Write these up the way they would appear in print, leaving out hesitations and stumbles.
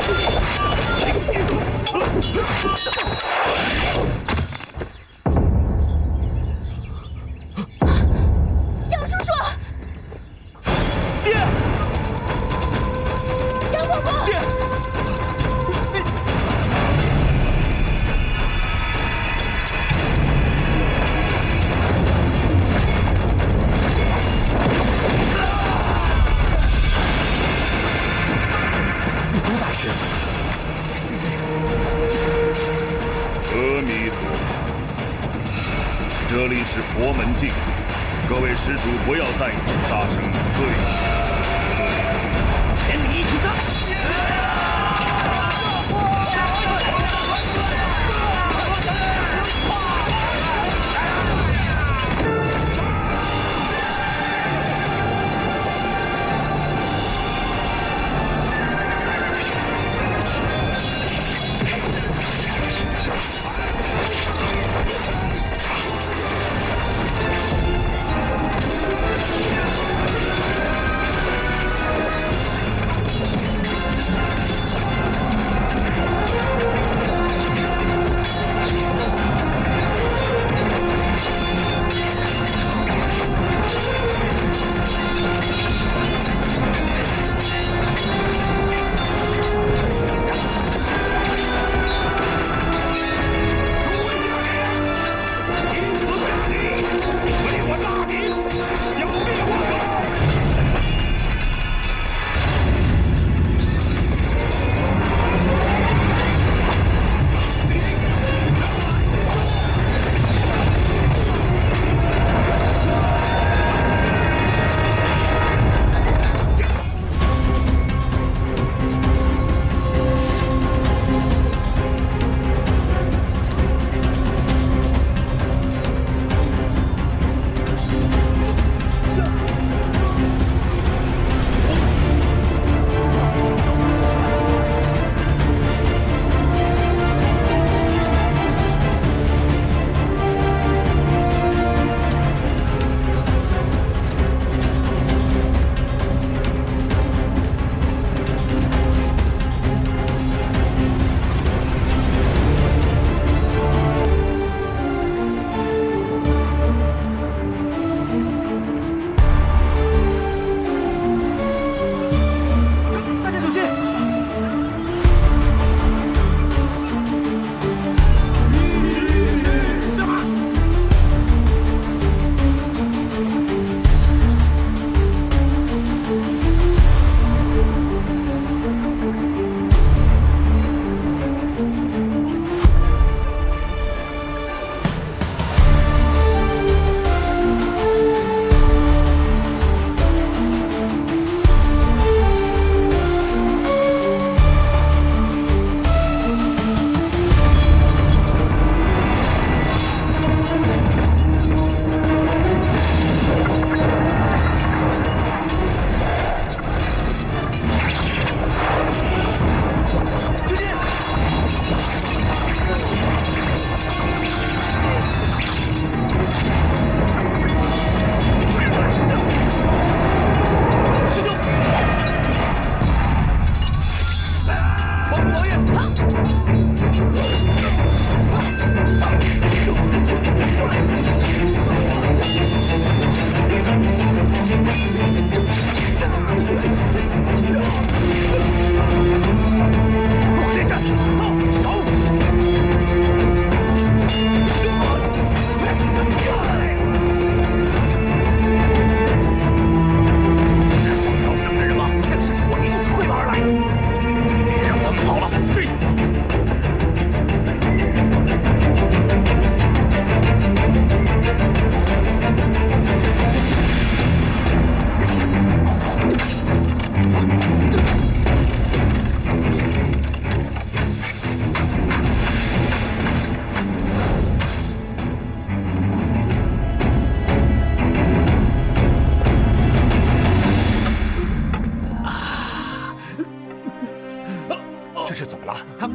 杨叔叔，爹，杨伯伯，爹，你多大事？阿弥陀佛，这里是佛门境，各位施主不要在此发生对峙。连你一起走！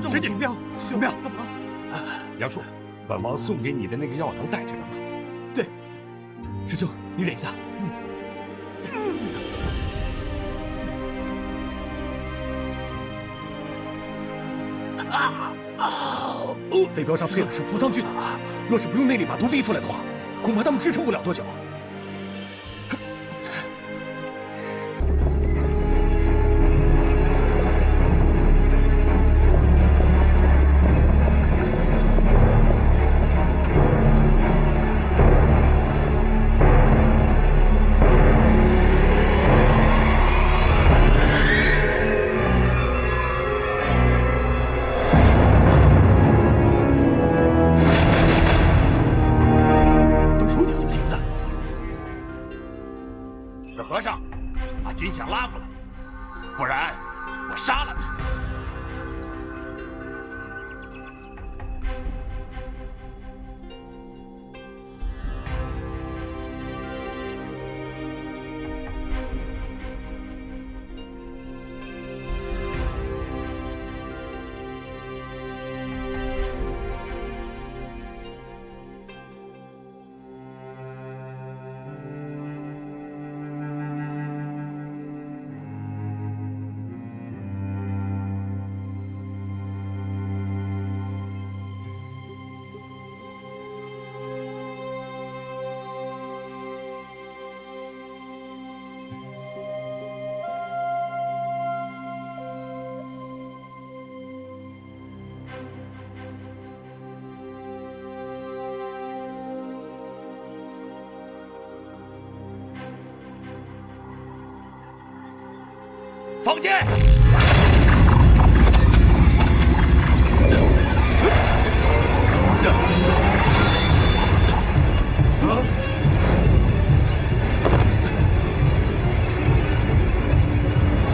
师弟，怎么样？怎么了？杨叔，本王送给你的那个药囊带着了吗？对，师兄，你忍一下。飞镖上配的是扶桑菌，若是不用内力把毒逼出来的话，恐怕他们支撑不了多久。军饷拉过来，不然我杀了他。放箭！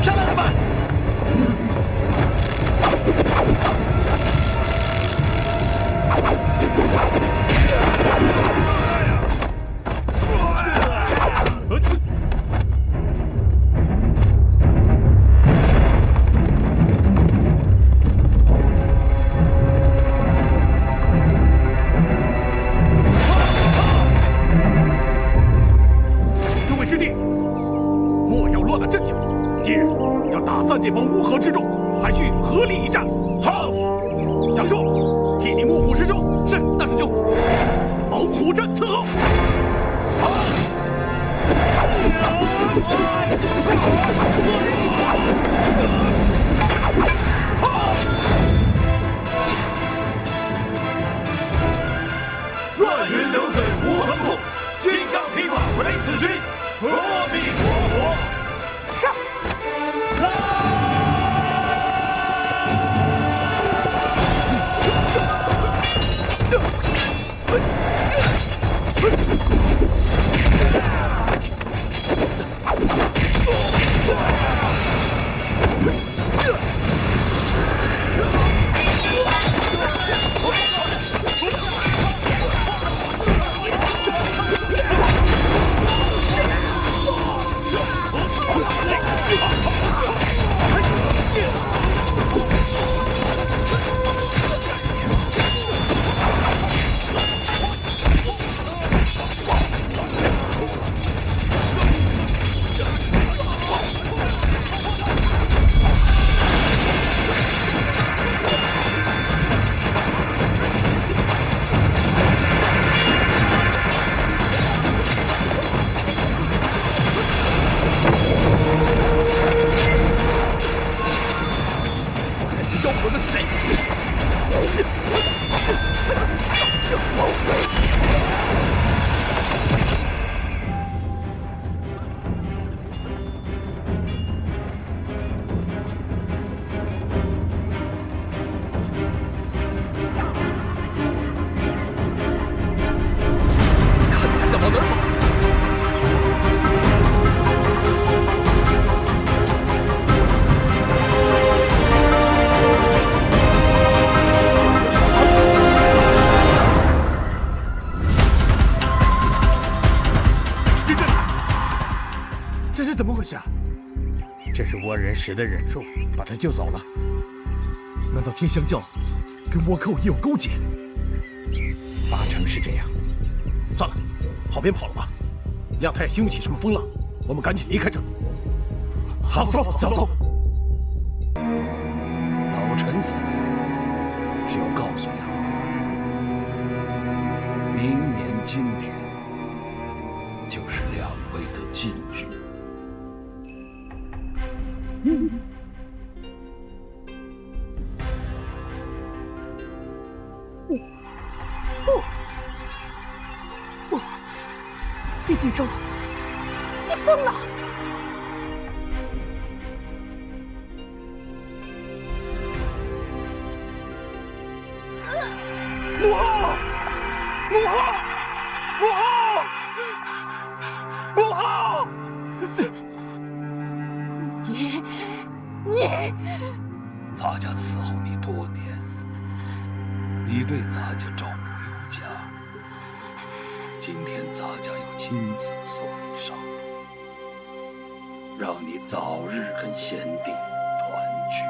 杀了他们！这帮乌合之众，还需合力一战。好，杨树，替你幕虎师兄。是，大师兄。猛虎阵伺候。好。乱云流水无痕故，金刚琵琶为此君。阿弥陀佛。上。这是倭人使的忍术，把他救走了。难道天香教跟倭寇也有勾结？8成是这样。算了，跑便跑了吧。亮太也兴不起什么风浪，我们赶紧离开这里。好，走。老臣走了，明年今天就是两位的忌日。不，李锦州，你疯了！母后，母后，母后，母后！你，咱家伺候你多年，你对咱家照顾有加。今天咱家又亲自送你上路，让你早日跟贤弟团聚。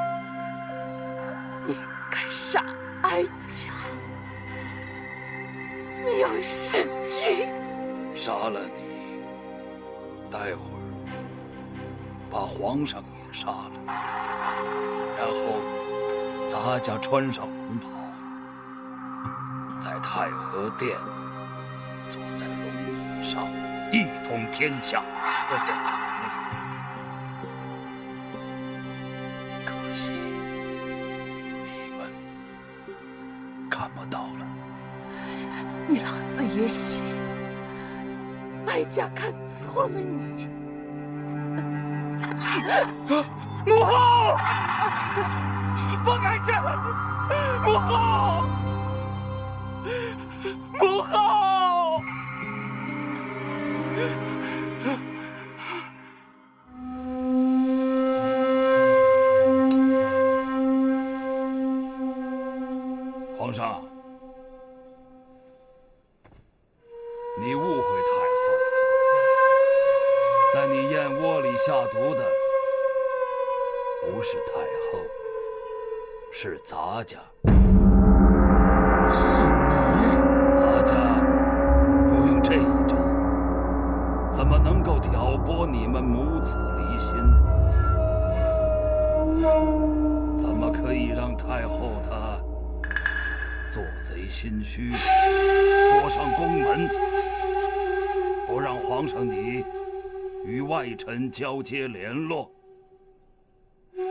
你该杀哀家，你要弑君。杀了你，待会儿把皇上也杀了，然后咱家穿上龙袍，在太和殿坐在龙椅上，一统天下。可惜你们看不到了。你老子也喜，哀家看错了你。母后，放开朕！母后，母后！皇上，你误会太后，在你燕窝里下毒的不是太后，是咱家。是你？咱家不用这一招，怎么能够挑拨你们母子离心？怎么可以让太后她做贼心虚，锁上宫门，不让皇上你与外臣交接联络？李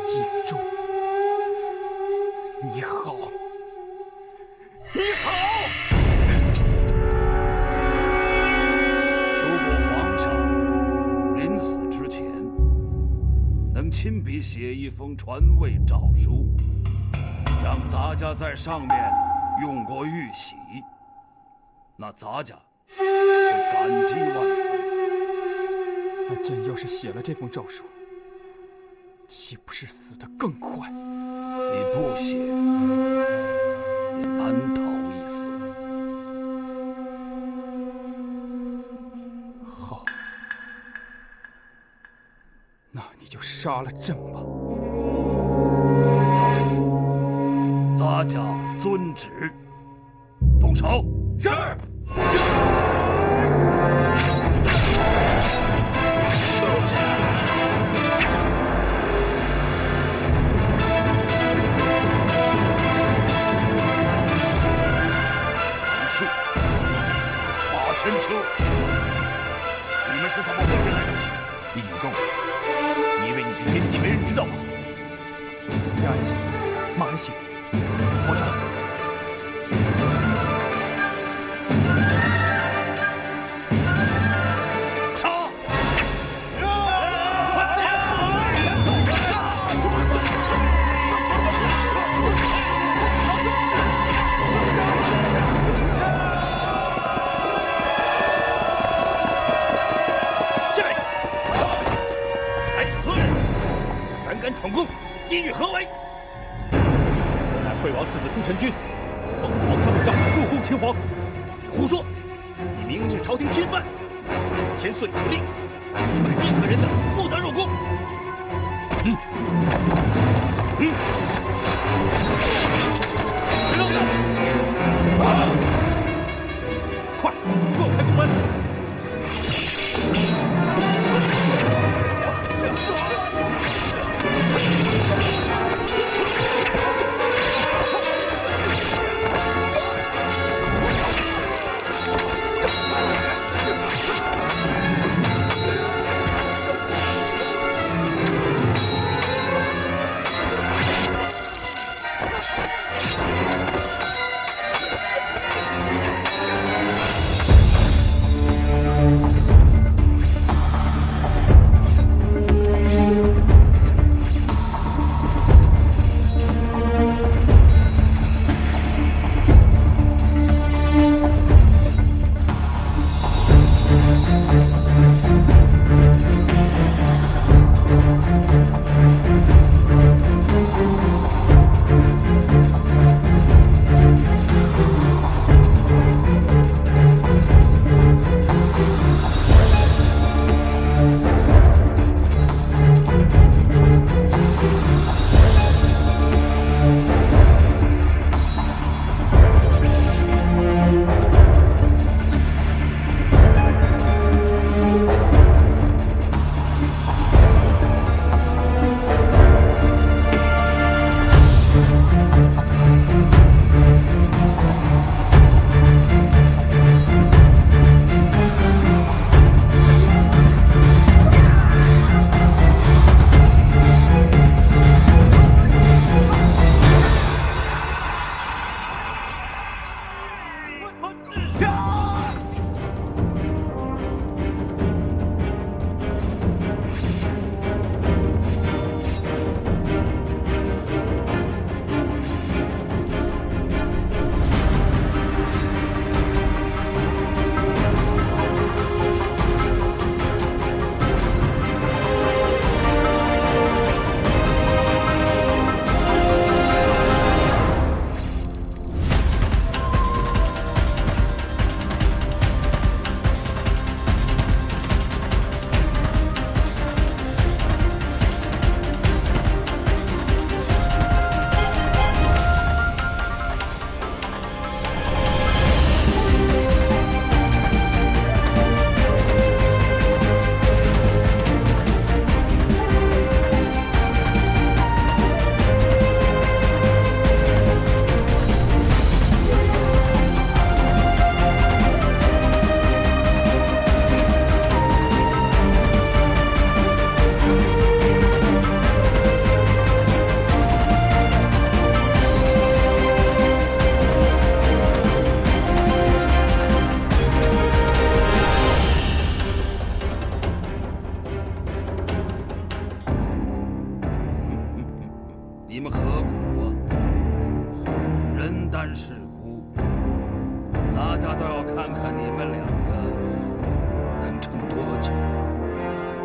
锦州，你好！如果皇上临死之前能亲笔写一封传位诏书，让咱家在上面用过玉玺，那咱家会感激万分。那朕要是写了这封诏书，岂不是死得更快？你不写，也难逃一死。好，那你就杀了朕吧。咱家遵旨，动手。是。陈秋，你们是怎么混进来的？李锦州，你以为你的奸计没人知道吗？压一些，骂一些，皇上。杀！闯宫，意欲何为？我乃惠王世子朱宸君，奉皇上诏入宫擒皇。胡说！你明知朝廷侵犯，千岁有令，一百任何人等不得入宫。快，撞开宫门！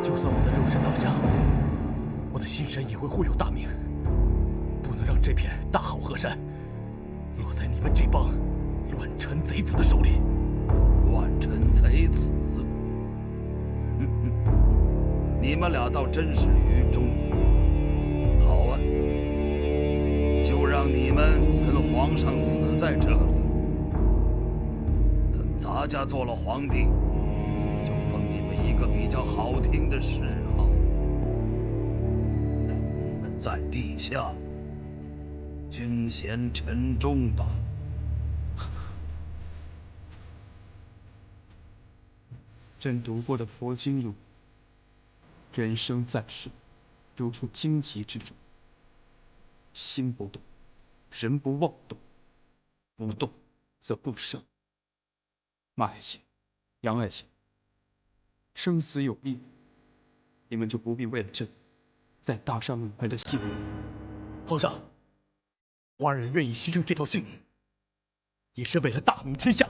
就算我的肉身倒下，我的心神也会护佑大明，不能让这片大好河山落在你们这帮乱臣贼子的手里。乱臣贼子，你们俩倒真是愚忠。好啊，就让你们跟皇上死在这里。等咱家做了皇帝，就封你们一个比较好听的谥号，在地下君贤臣忠吧。朕读过的佛经有人生在世，如处荆棘之中，心不动，人不妄动，不动则不生。马爱卿、杨爱卿，生死有命，你们就不必为了朕再搭上门派的性命。皇上，我二人愿意牺牲这条性命，也是为了大明天下。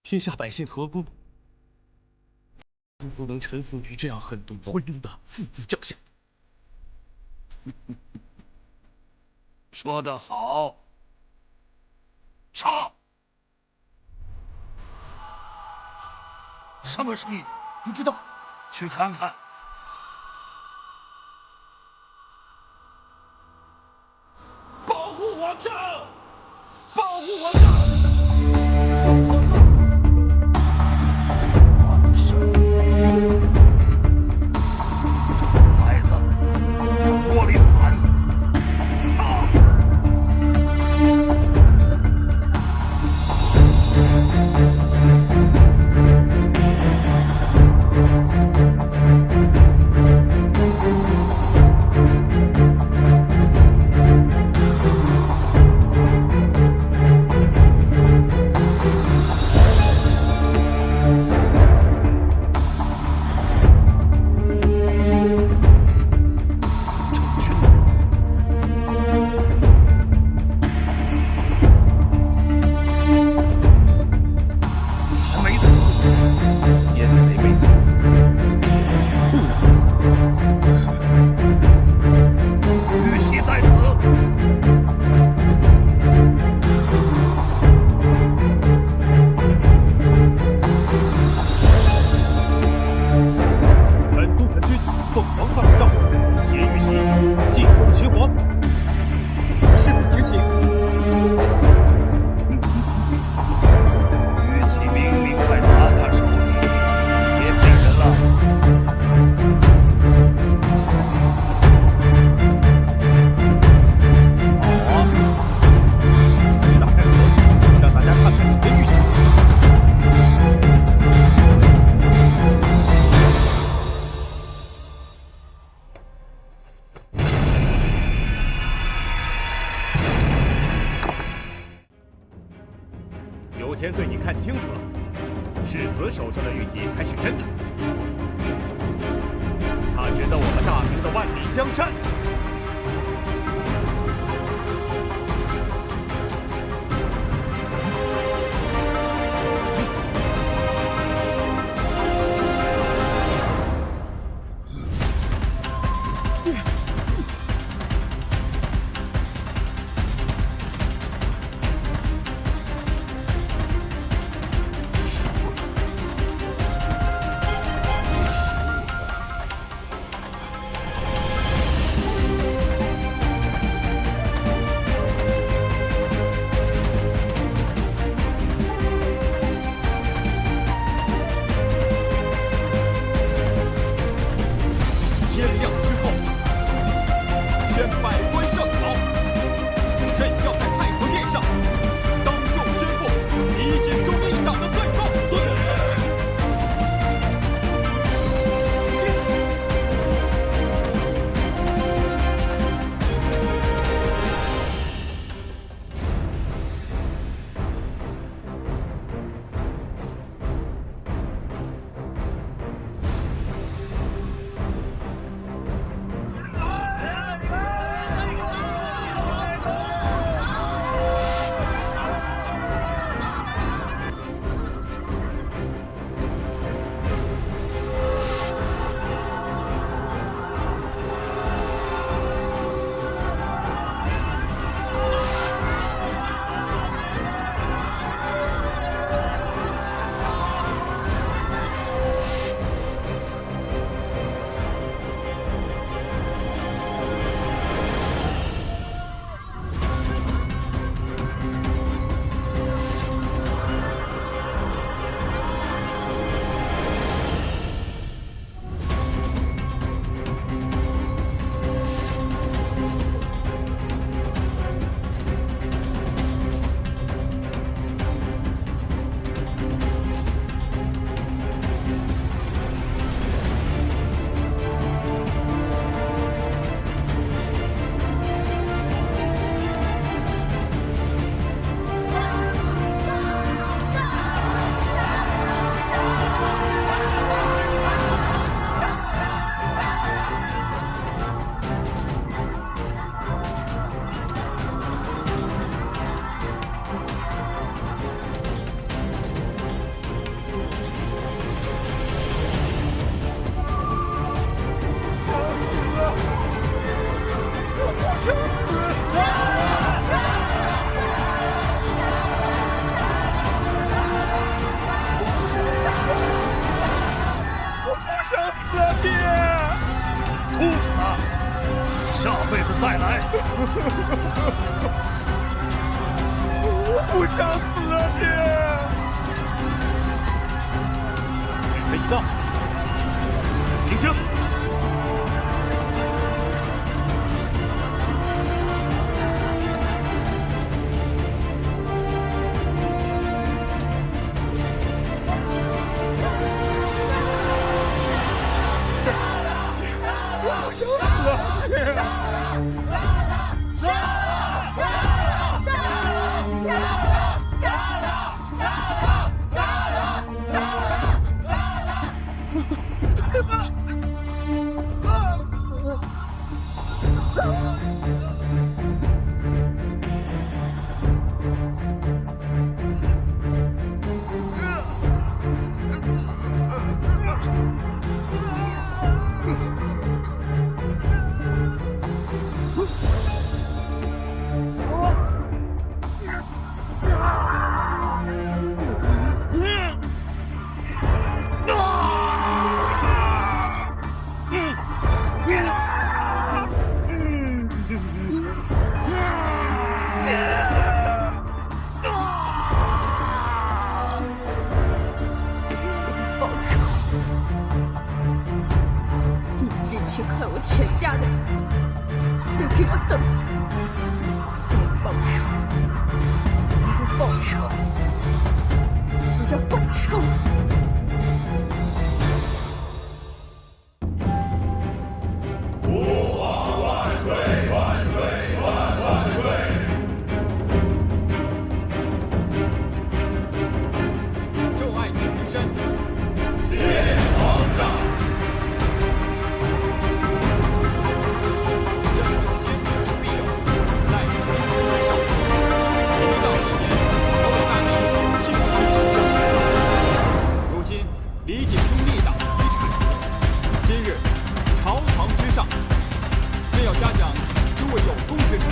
天下百姓何不能臣服于这样狠毒昏庸的父子将相？说得好，杀！什么声音？不知道，去看看。保护皇上！保护皇上！崽子，窝里反！9000岁，你看清楚了，世子手上的玉玺才是真的，它值得我们大明的万里江山。哭啊！下辈子再来。我不想死啊，爹！人已到，提升。去害我全家人，都给我等着！要报仇！要报仇！我要报仇！吾王万岁！万岁！万岁！众爱卿平身。谢皇上。李景忠立党遗产，今日朝堂之上，朕要嘉奖诸位有功之臣：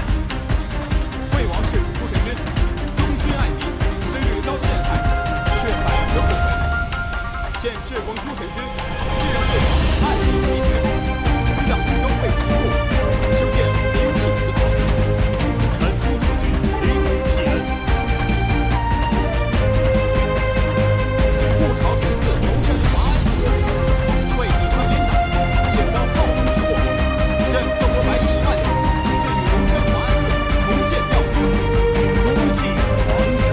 惠王世子朱神君，忠君爱民，虽屡遭陷害，却百折不回。现赤峰朱神君继任惠王，爱民其职，领导湖州卫骑部，修建灵气祠堂。臣朱守军领旨谢恩。护朝神寺谋生华安寺，为抵抗严打，险遭暴风之祸，朕特拨白银1万两，赐予荣升华安寺重建庙宇。恭喜皇上！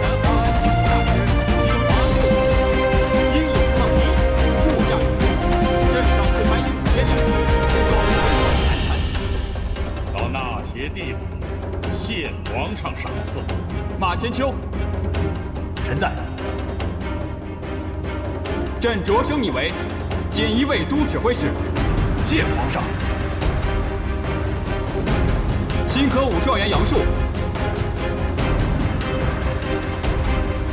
南华安幸福大师及华安寺英勇抗敌，护驾有功，朕赏赐白银5000两，前走文武寒蝉。到那些弟子，谢皇上赏赐。马千秋，臣在。朕擢升你为锦衣卫都指挥使。谢皇上。新科武状元杨树，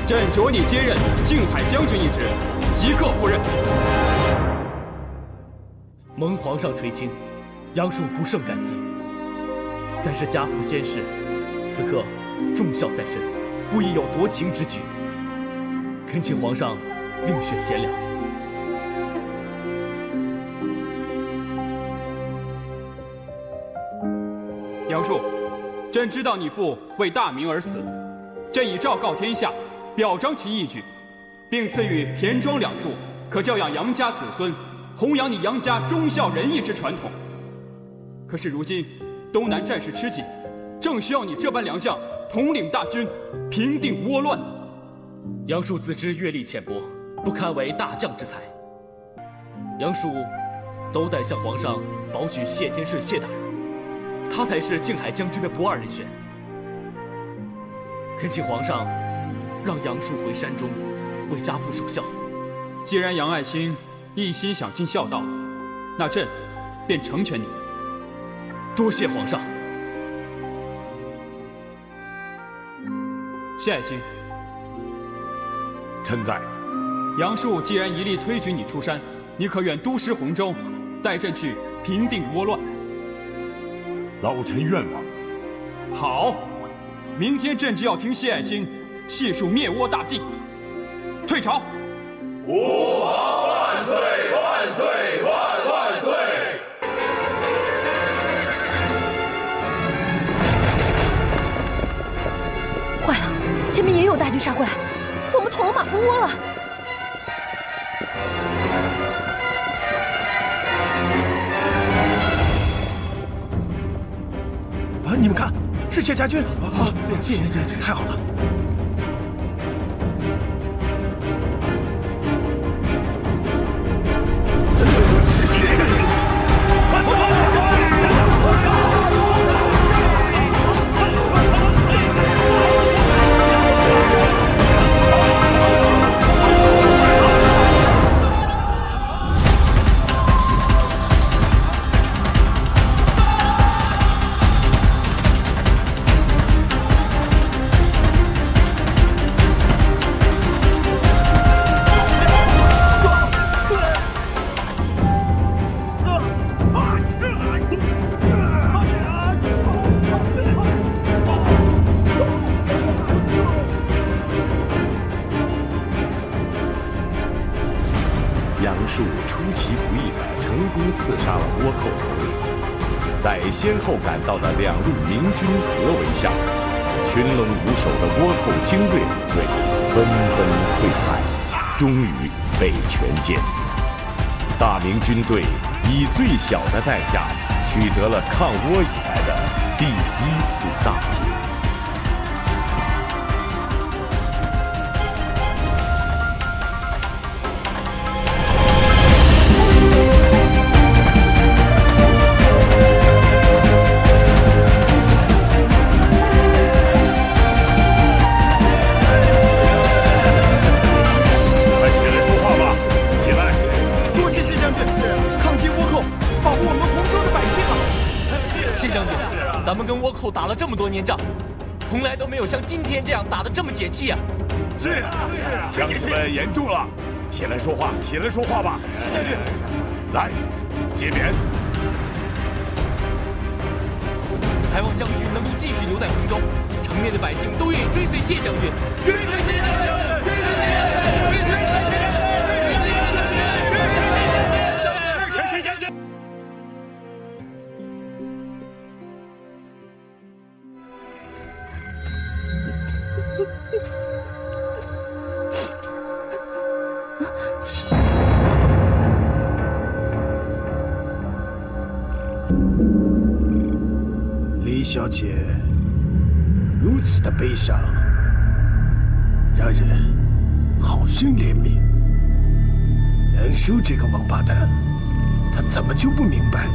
朕擢你接任靖海将军一职，即刻赴任。蒙皇上垂青，杨树不胜感激。但是家父先逝，此刻重孝在身，不宜有夺情之举，恳请皇上另选贤良。杨树，朕知道你父为大明而死，朕已昭告天下，表彰其义举，并赐予田庄2处，可教养杨家子孙，弘扬你杨家忠孝仁义之传统。可是如今东南战事吃紧，正需要你这般良将统领大军，平定倭乱。杨树自知阅历浅薄，不堪为大将之才。杨树斗胆向皇上保举谢天顺谢大人，他才是靖海将军的不二人选。恳请皇上让杨树回山中为家父守孝。既然杨爱卿一心想尽孝道，那朕便成全你。多谢皇上。谢爱卿，臣在。杨树既然一力推举你出山，你可愿督师洪州，带朕去平定倭乱？老臣愿望。好，明天朕就要听谢爱卿细数灭倭大计。退朝。吾皇万岁！万岁！万岁！你们看，是谢家军啊！谢家军，太好了！杨树出其不意地成功刺杀了倭寇头领，在先后赶到的2路明军合围下，群龙无首的倭寇精锐部队纷纷溃败，终于被全歼。大明军队以最小的代价取得了抗倭以来的第1次大捷。咱们跟倭寇打了这么多年仗，从来都没有像今天这样打得这么解气啊！是啊，将士们严重了，起来说话，起来说话吧！来，接鞭。还望将军能够继续留在洪州，城内的百姓都愿意追随谢将军。追随谢将军！追随谢将军！追随谢将军！追随谢将军！李小姐如此的悲伤，让人好生怜悯。杨叔这个王八蛋，他怎么就不明白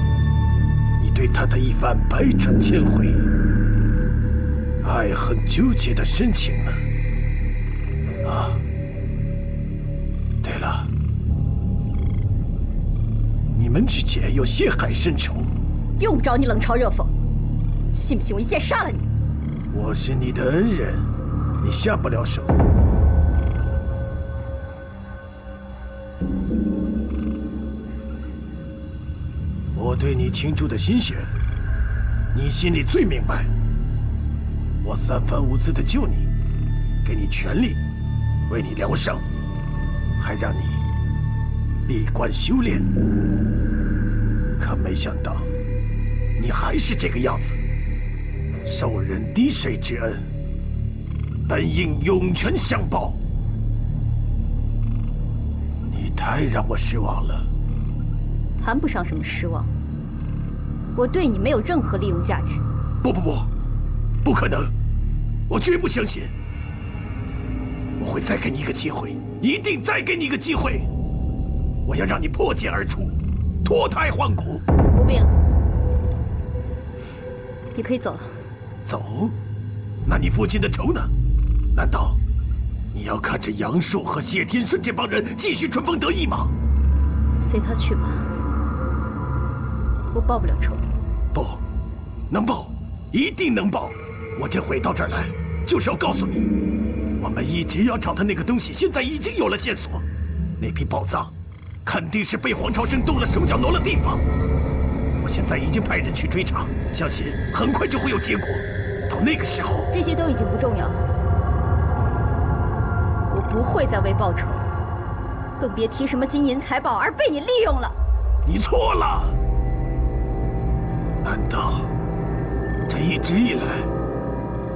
你对他的一番百转千回、爱恨纠结的深情呢？啊，对了，你们之间有血海深仇，用不着你冷嘲热讽。信不信我一剑杀了你？我是你的恩人，你下不了手。我对你倾注的心血，你心里最明白。我3番5次的救你，给你权力，为你疗伤，还让你闭关修炼。可没想到，你还是这个样子。受人滴水之恩，本应涌泉相报。你太让我失望了。谈不上什么失望，我对你没有任何利用价值。不可能！我绝不相信。我会再给你一个机会，一定再给你一个机会。我要让你破茧而出，脱胎换骨。不必了，你可以走了。走？那你父亲的仇呢？难道你要看着杨树和谢天顺这帮人继续春风得意吗？随他去吧，我报不了仇。不，能报，一定能报。我这回到这儿来，就是要告诉你，我们一直要找的那个东西，现在已经有了线索。那批宝藏，肯定是被黄朝生动了手脚，挪了地方。我现在已经派人去追查，相信很快就会有结果。到那个时候，这些都已经不重要了。我不会再为报仇，更别提什么金银财宝而被你利用了。你错了。难道这一直以来，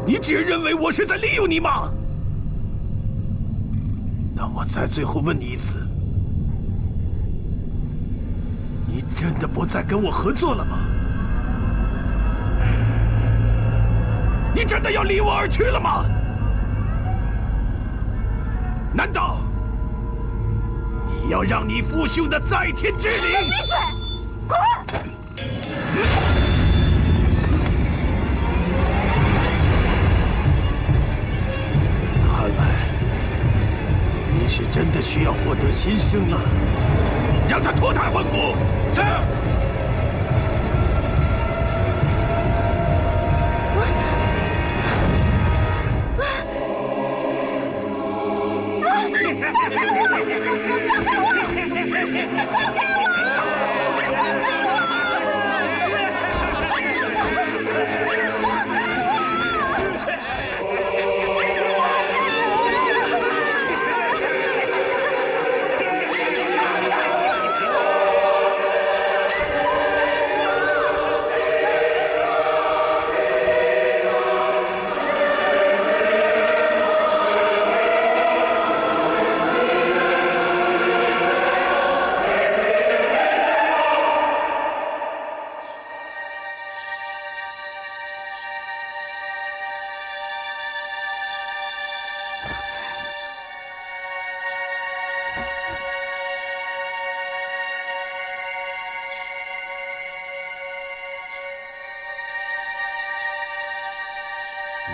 你只认为我是在利用你吗？那我再最后问你一次，你真的不再跟我合作了吗？你真的要离我而去了吗？难道你要让你父兄的在天之灵？闭嘴！滚！看来你是真的需要获得新生了，让他脱胎换骨。是。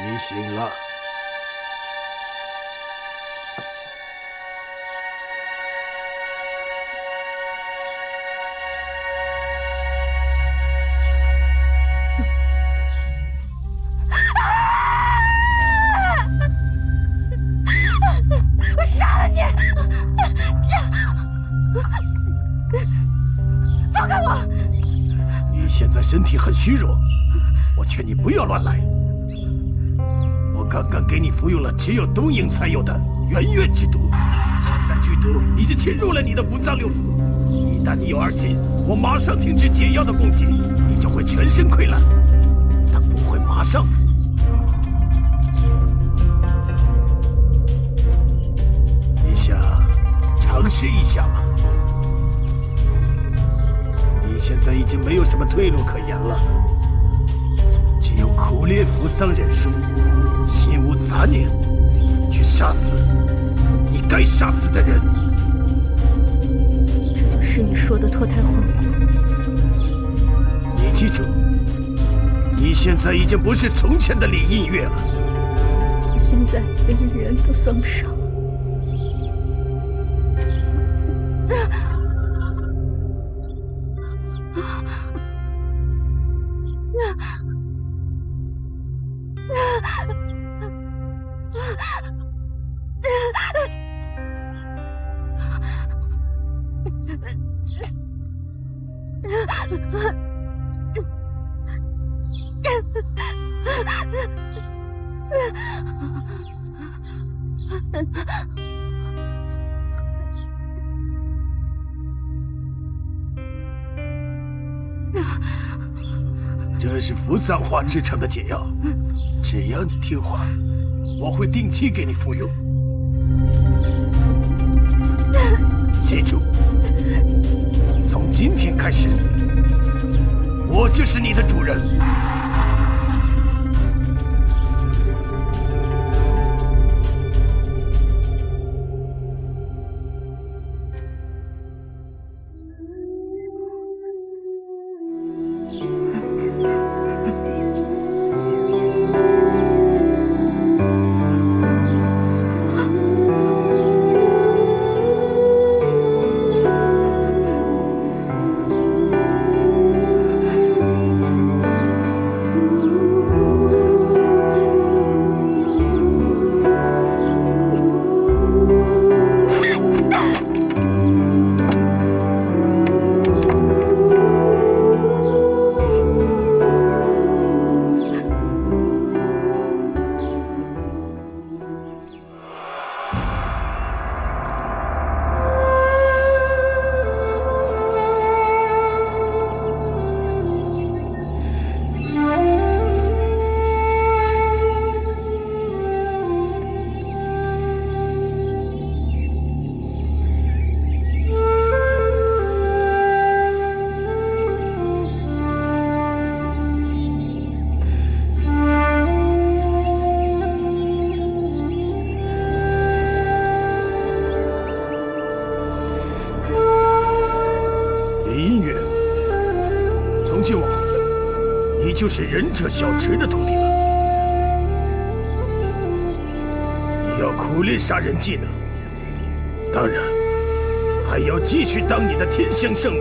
你醒了。我杀了你！放开我！你现在身体很虚弱，我劝你不要乱来。我刚刚给你服用了只有东瀛才有的圆月之毒，现在剧毒已经侵入了你的五脏六腑。一旦你有二心，我马上停止解药的供给，你就会全身溃烂，但不会马上死。你想尝试一下吗？你现在已经没有什么退路可言了，只有苦练扶桑忍术，心无杂念，去杀死你该杀死的人。这就是你说的脱胎换骨。你记住，你现在已经不是从前的李映月了。我现在连人都算不上。这是扶桑花制成的解药，只要你听话，我会定期给你服用。记住，从今天开始，我就是你的主人。王君王，你就是忍者小池的徒弟了。你要苦练杀人技能，当然还要继续当你的天香圣女，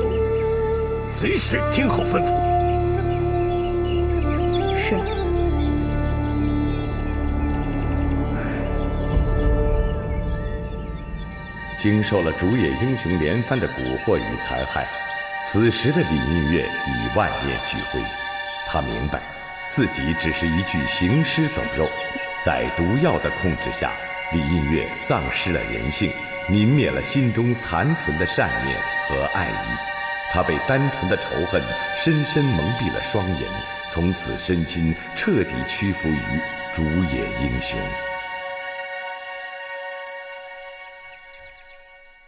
随时听候吩咐。是。经受了竹野英雄连番的蛊惑与残害，此时的李映月已万念俱灰。他明白，自己只是一具行尸走肉，在毒药的控制下，李映月丧失了人性，泯灭了心中残存的善念和爱意。他被单纯的仇恨深深蒙蔽了双眼，从此身心彻底屈服于竹野英雄。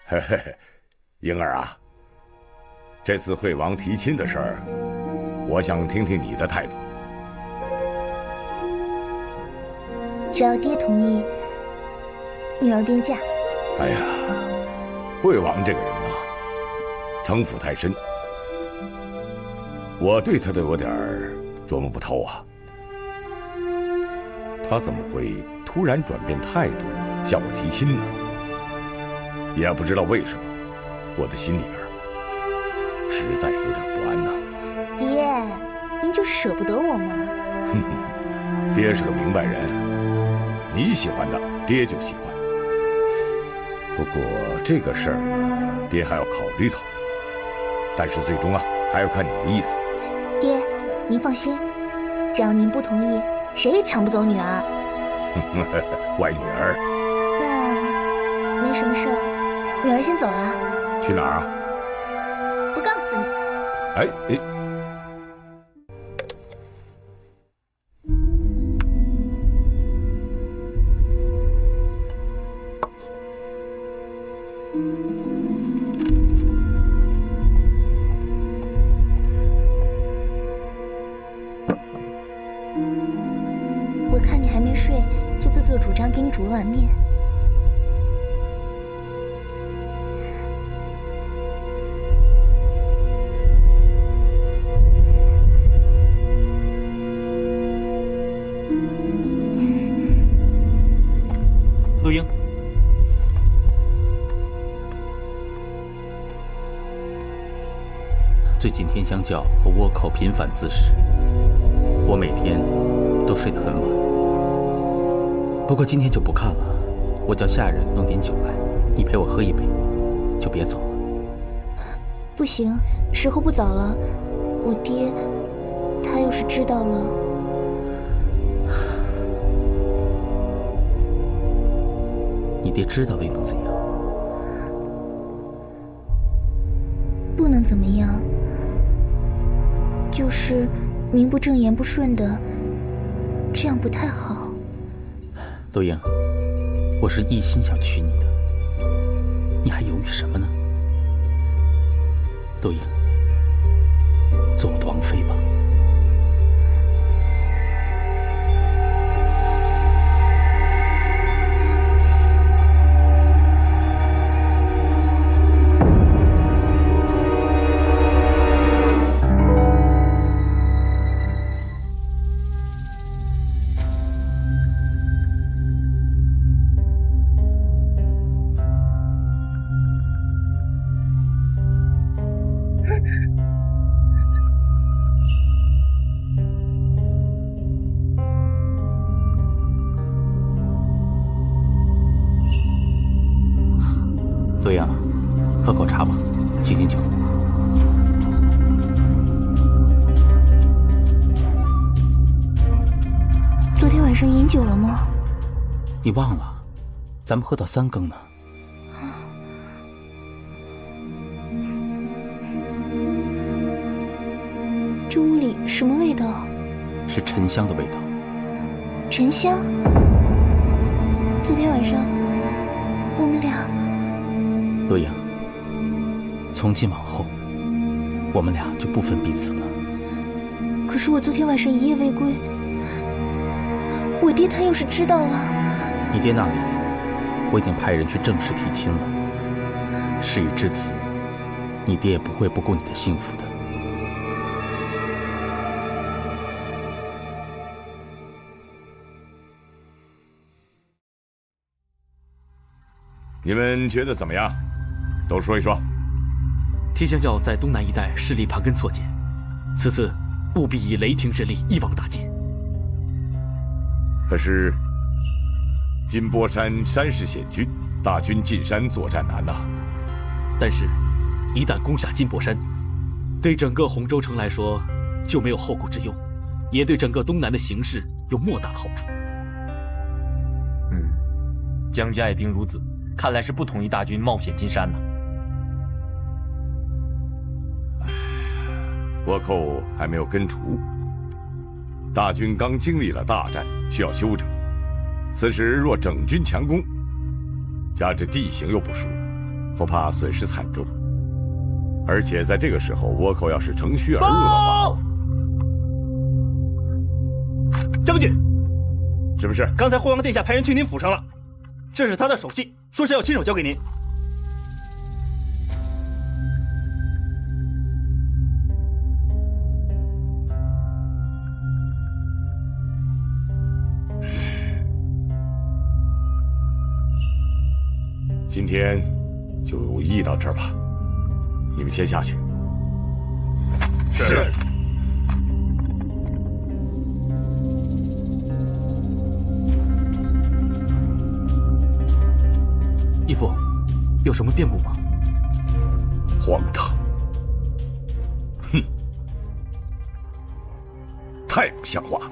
嘿嘿嘿，婴儿啊，这次惠王提亲的事儿，我想听听你的态度。只要爹同意，女儿便嫁。哎呀，惠王这个人啊，城府太深，我对他都有点琢磨不透啊。他怎么会突然转变态度，向我提亲呢？也不知道为什么，我的心里边实在有点不安呐。爹，您就是舍不得我吗？哼哼，爹是个明白人，你喜欢的，爹就喜欢。不过这个事儿，爹还要考虑考虑。但是最终啊，还要看你的意思。爹，您放心，只要您不同意，谁也抢不走女儿。乖女儿。那没什么事儿。女儿先走了，去哪儿啊？不告诉你。哎。我看你还没睡，就自作主张给你煮了碗面。陆英，最近天香教和倭寇频繁滋事，我每天都睡得很晚。不过今天就不看了，我叫下人弄点酒来，你陪我喝一杯，就别走了。不行，时候不早了，我爹他要是知道了。你爹知道了又能怎样？不能怎么样，就是名不正言不顺的，这样不太好。陆英，我是一心想娶你的，你还犹豫什么呢？陆英，做我的王妃吧。陆英，喝口茶吧，醒醒酒。昨天晚上饮酒了吗？你忘了，咱们喝到3更呢。这屋里什么味道？是沉香的味道。沉香？昨天晚上我们俩……陆英，从今往后，我们俩就不分彼此了。可是我昨天晚上一夜未归，我爹他要是知道了……你爹那里，我已经派人去正式提亲了。事已至此，你爹也不会不顾你的幸福的。你们觉得怎么样？都说一说。天香教在东南一带势力盘根错节，此次务必以雷霆之力一网打尽。可是金波山山势险峻，大军进山作战难呐。但是，一旦攻下金波山，对整个洪州城来说就没有后顾之忧，也对整个东南的形势有莫大的好处。将军爱兵如子，看来是不同意大军冒险进山呢。倭寇还没有根除，大军刚经历了大战，需要休整。此时若整军强攻，加之地形又不熟，恐怕损失惨重。而且在这个时候，倭寇要是乘虚而入的话，将军，是不是？刚才惠王殿下派人去您府上了，这是他的手信，说是要亲手交给您。今天就议到这儿吧，你们先下去。是。义父，有什么变故吗？荒唐！哼，太不像话了。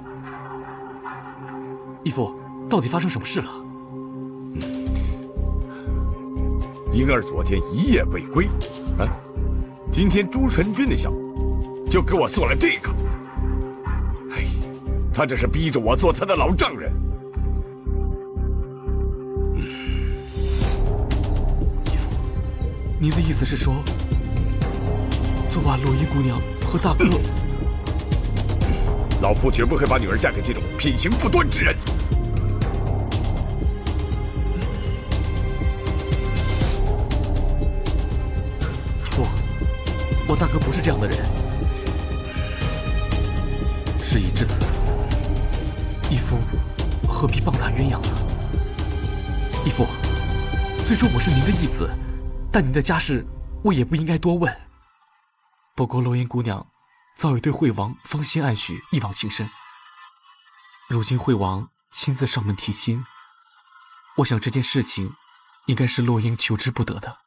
义父，到底发生什么事了？婴儿昨天一夜未归，今天朱晨君的小子就给我送了这个。哎，他这是逼着我做他的老丈人。义父，您的意思是说，昨晚洛伊姑娘和大哥……老夫绝不会把女儿嫁给这种品行不端之人。我大哥不是这样的人。事已至此，义父何必棒打鸳鸯呢？义父，虽说我是您的义子，但您的家事我也不应该多问。不过洛英姑娘早已对惠王芳心暗许，一往情深。如今惠王亲自上门提亲，我想这件事情应该是洛英求之不得的。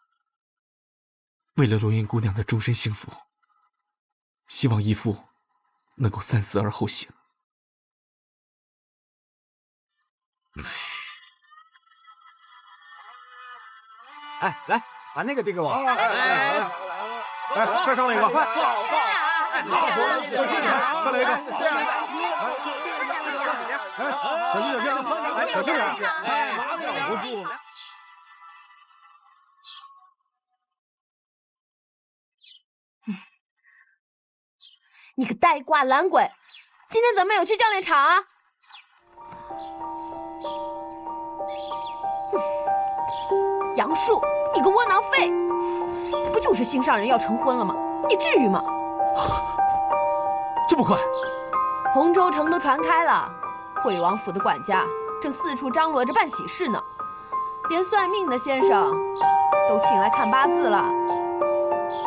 为了洛英姑娘的终身幸福，希望义父能够三思而后行。哎，来，把那个递给我。哎，再上来一个，快！小心点，再来一个。哎，小心，小心点。哎，挡不住。你个呆瓜懒鬼，今天怎么没有去教练场啊？杨树，你个窝囊废，不就是心上人要成婚了吗？你至于吗？这么快？洪州城都传开了，惠王府的管家正四处张罗着办喜事呢，连算命的先生都请来看八字了。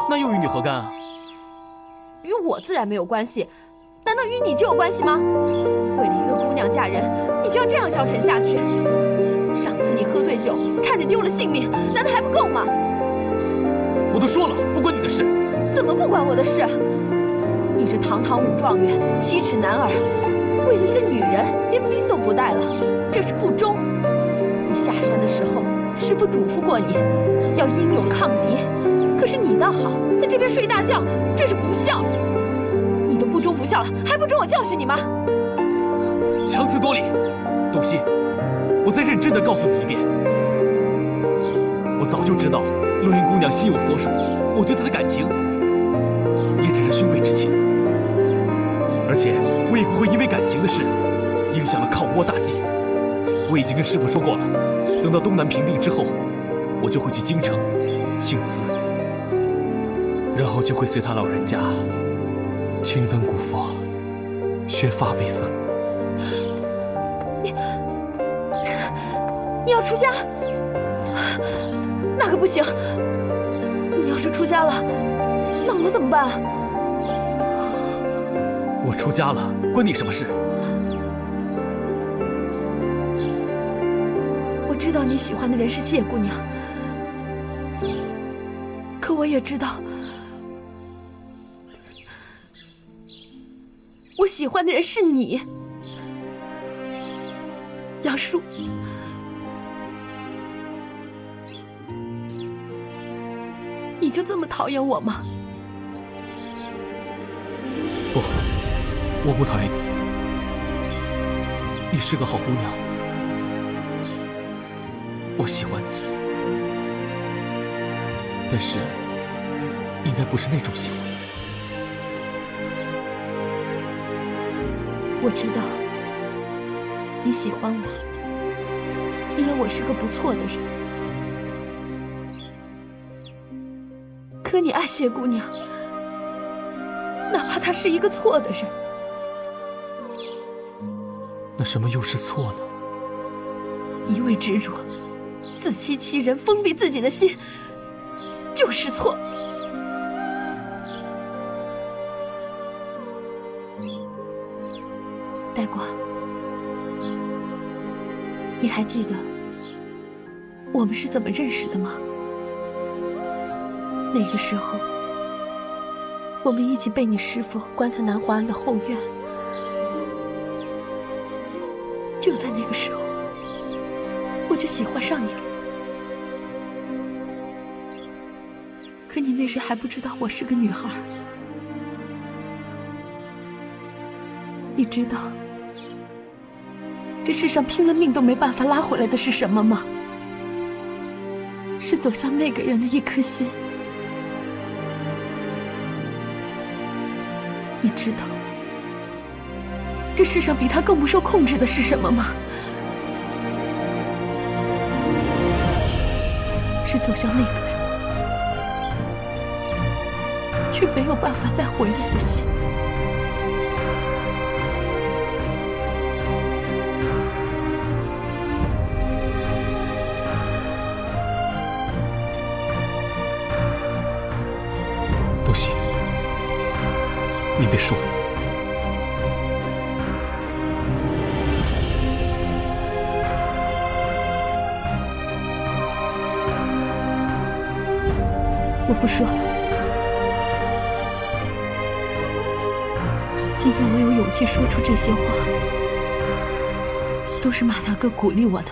那又与你何干啊？与我自然没有关系，难道与你就有关系吗？为了一个姑娘嫁人，你就要这样消沉下去？上次你喝醉酒，差点丢了性命，难道还不够吗？我都说了，不关你的事。怎么不关我的事？你是堂堂武状元，7尺男儿，为了一个女人，连兵都不带了，这是不忠。你下山的时候，师父嘱咐过你，要英勇抗敌。可是你倒好，在这边睡大觉，这是不孝。你都不忠不孝了，还不准我教训你吗？强词夺理，东西，我再认真的告诉你一遍，我早就知道洛英姑娘心有所属，我对她的感情也只是兄妹之情，而且我也不会因为感情的事影响了抗倭大计。我已经跟师父说过了，等到东南平定之后，我就会去京城请辞。然后就会随他老人家青灯古佛，削发为僧。你要出家？可不行！你要是出家了，那我怎么办？我出家了，关你什么事？我知道你喜欢的人是谢姑娘，可我也知道，我喜欢的人是你，杨树。你就这么讨厌我吗？不，我不讨厌你。你是个好姑娘，我喜欢你，但是应该不是那种喜欢。我知道你喜欢我，因为我是个不错的人。可你爱谢姑娘，哪怕她是一个错的人。那什么又是错呢？一味执着，自欺欺人，封闭自己的心，就是错。呆瓜，你还记得我们是怎么认识的吗？那个时候，我们一起被你师父关在南华庵的后院。就在那个时候，我就喜欢上你了。可你那时还不知道我是个女孩。你知道这世上拼了命都没办法拉回来的是什么吗？是走向那个人的一颗心。你知道这世上比他更不受控制的是什么吗？是走向那个人却没有办法再回来的心。多喜，你别说。我不说了。今天我有勇气说出这些话，都是马大哥鼓励我的。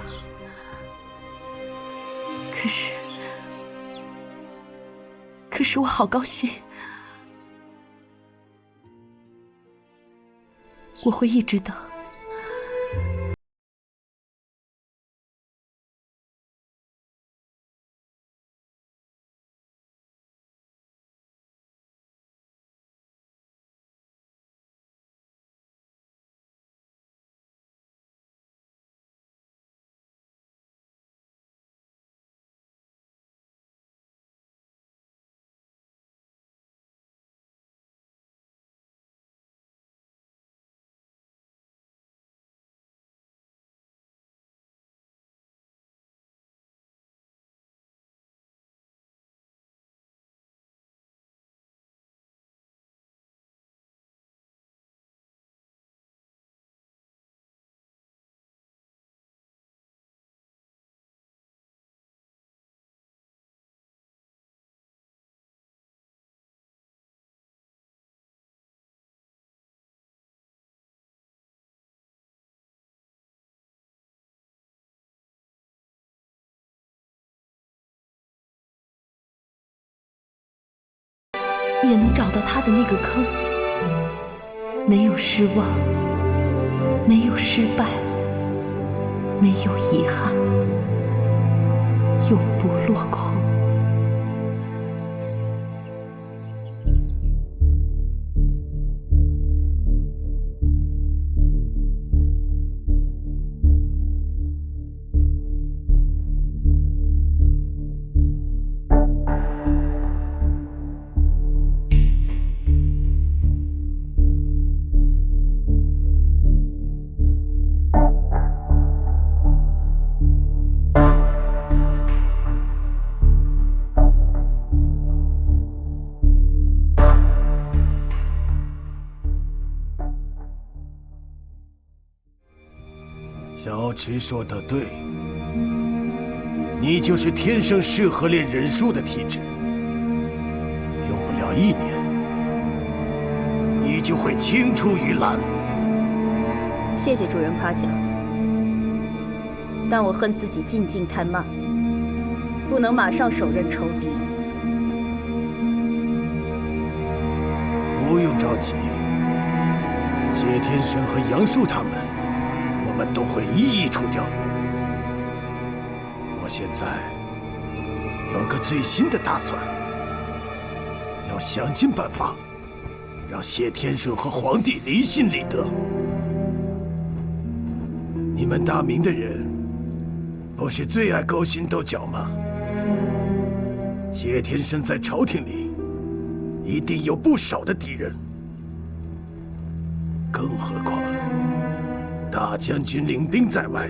可是我好高兴。我会一直等。也能找到他的那个坑，没有失望，没有失败，没有遗憾，永不落空。池说得对，你就是天生适合练忍术的体质，用不了1年，你就会青出于蓝。谢谢主人夸奖，但我恨自己进境太慢，不能马上手刃仇敌。不用着急，谢天顺和杨树他们，我们都会一一除掉。我现在有个最新的打算，要想尽办法让谢天顺和皇帝离心离德。你们大明的人不是最爱勾心斗角吗？谢天顺在朝廷里一定有不少的敌人，更何况大将军领兵在外，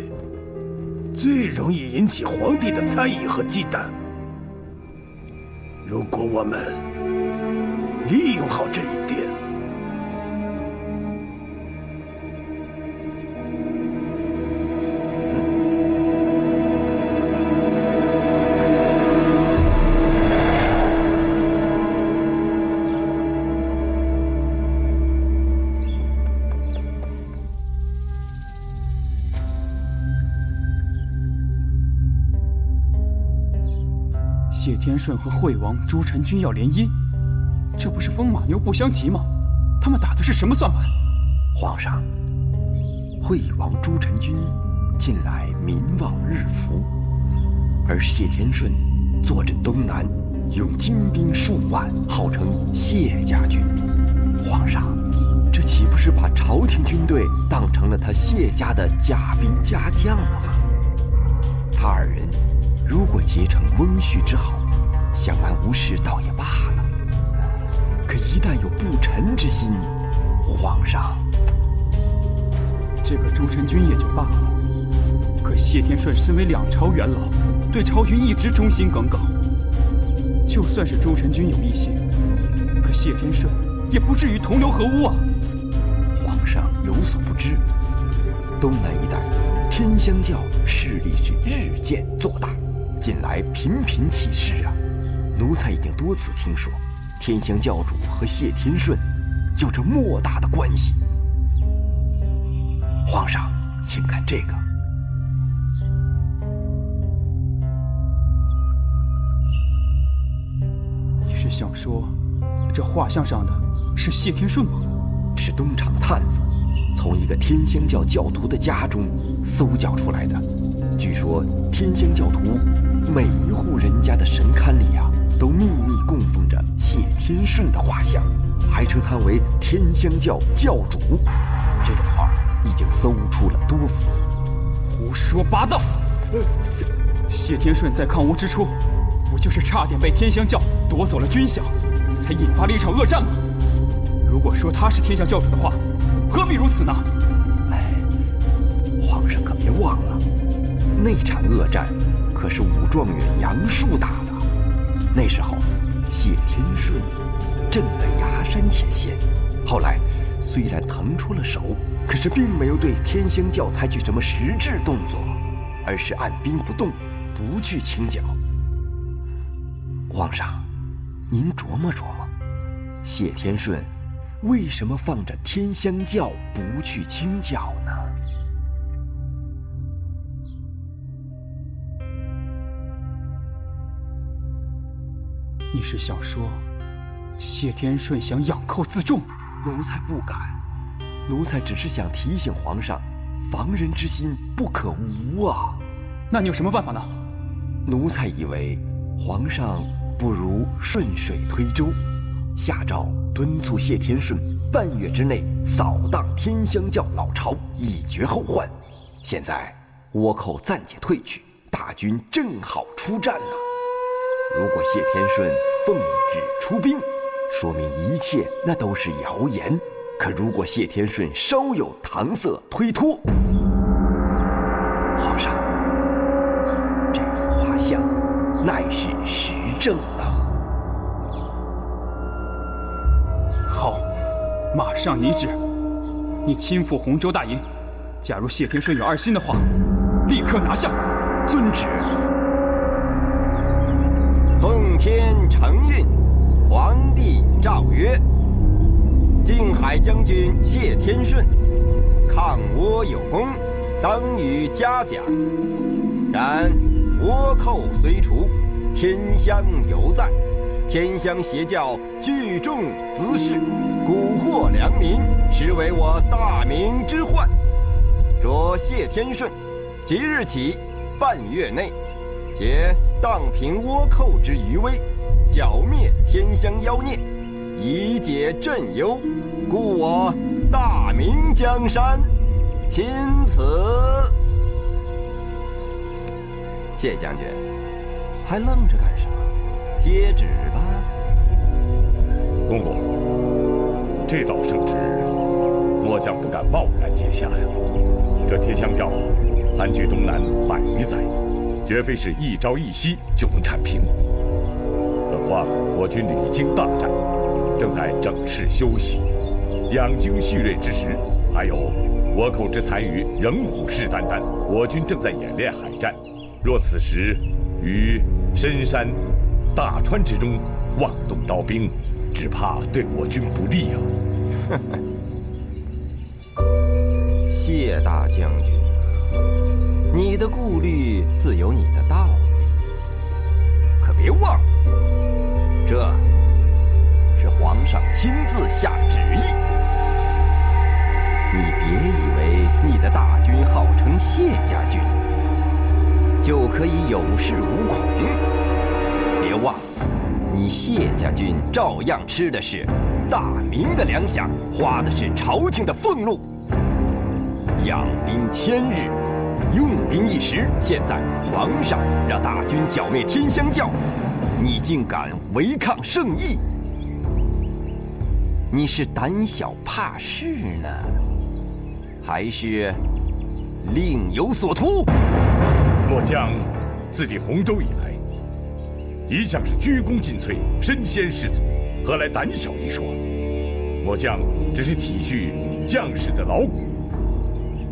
最容易引起皇帝的猜疑和忌惮。如果我们利用好这一点，谢天顺和惠王朱宸君要联姻，这不是风马牛不相及吗？他们打的是什么算盘？皇上，惠王朱宸君近来民望日浮，而谢天顺坐镇东南，用精兵数万，号称谢家军。皇上，这岂不是把朝廷军队当成了他谢家的家兵家将了吗？他二人如果结成翁婿之好，相安无事倒也罢了。可一旦有不臣之心，皇上，这个朱宸君也就罢了。可谢天顺身为2朝元老，对朝廷一直忠心耿耿。就算是朱宸君有异心，可谢天顺也不至于同流合污啊！皇上有所不知，东南一带天香教势力是日渐做大，近来频频起事啊！奴才已经多次听说，天香教主和谢天顺有着莫大的关系。皇上，请看这个。你是想说，这画像上的是谢天顺吗？是东厂的探子从一个天香教教徒的家中搜缴出来的。据说天香教徒每一户人家的神龛里啊，都秘密供奉着谢天顺的画像，还称他为天香教教主。这种画已经搜出了多幅。胡说八道！谢天顺在抗吴之初，不就是差点被天香教夺走了军饷，才引发了一场恶战吗？如果说他是天香教主的话，何必如此呢？皇上可别忘了，那场恶战可是武状元杨树打的。那时候谢天顺正在崖山前线，后来虽然腾出了手，可是并没有对天香教采取什么实质动作，而是按兵不动，不去清剿。皇上，您琢磨琢磨，谢天顺为什么放着天香教不去清剿呢？你是想说，谢天顺想养寇自重？奴才不敢，奴才只是想提醒皇上，防人之心不可无啊。那你有什么办法呢？奴才以为皇上不如顺水推舟，下诏敦促谢天顺半月之内扫荡天香教老巢，以绝后患。现在倭寇暂且退去，大军正好出战呢。如果谢天顺奉旨出兵，说明一切那都是谣言。可如果谢天顺稍有搪塞推脱，皇上，这幅画像乃是实证啊！好，马上拟旨，你亲赴洪州大营。假如谢天顺有二心的话，立刻拿下。遵旨。奉天承运，皇帝诏曰：靖海将军谢天顺，抗倭有功，当予嘉奖。然倭寇虽除，天香犹在。天香邪教聚众滋事，蛊惑良民，实为我大明之患。着谢天顺，即日起半月内，携荡平倭寇之余威，剿灭天香妖孽，以解朕忧，故我大明江山钦此。谢将军，还愣着干什么？接旨吧。公公，这道圣旨，末将不敢贸然接下呀。这天香教盘踞东南100余载，绝非是一朝一夕就能铲平。何况我军屡经大战，正在整饬休息、养精蓄锐之时，还有倭寇之残余仍虎视眈眈，我军正在演练海战。若此时于深山大川之中妄动刀兵，只怕对我军不利啊！谢大将军，你的顾虑自有你的道理，可别忘了，这是皇上亲自下旨意。你别以为你的大军号称谢家军，就可以有恃无恐。别忘了，你谢家军照样吃的是大明的粮饷，花的是朝廷的俸禄。养兵千日，用兵一时。现在皇上让大军剿灭天香教，你竟敢违抗圣意？你是胆小怕事呢，还是另有所图？末将自立洪州以来，一向是鞠躬尽瘁，身先士卒，何来胆小一说？末将只是体恤将士的劳苦，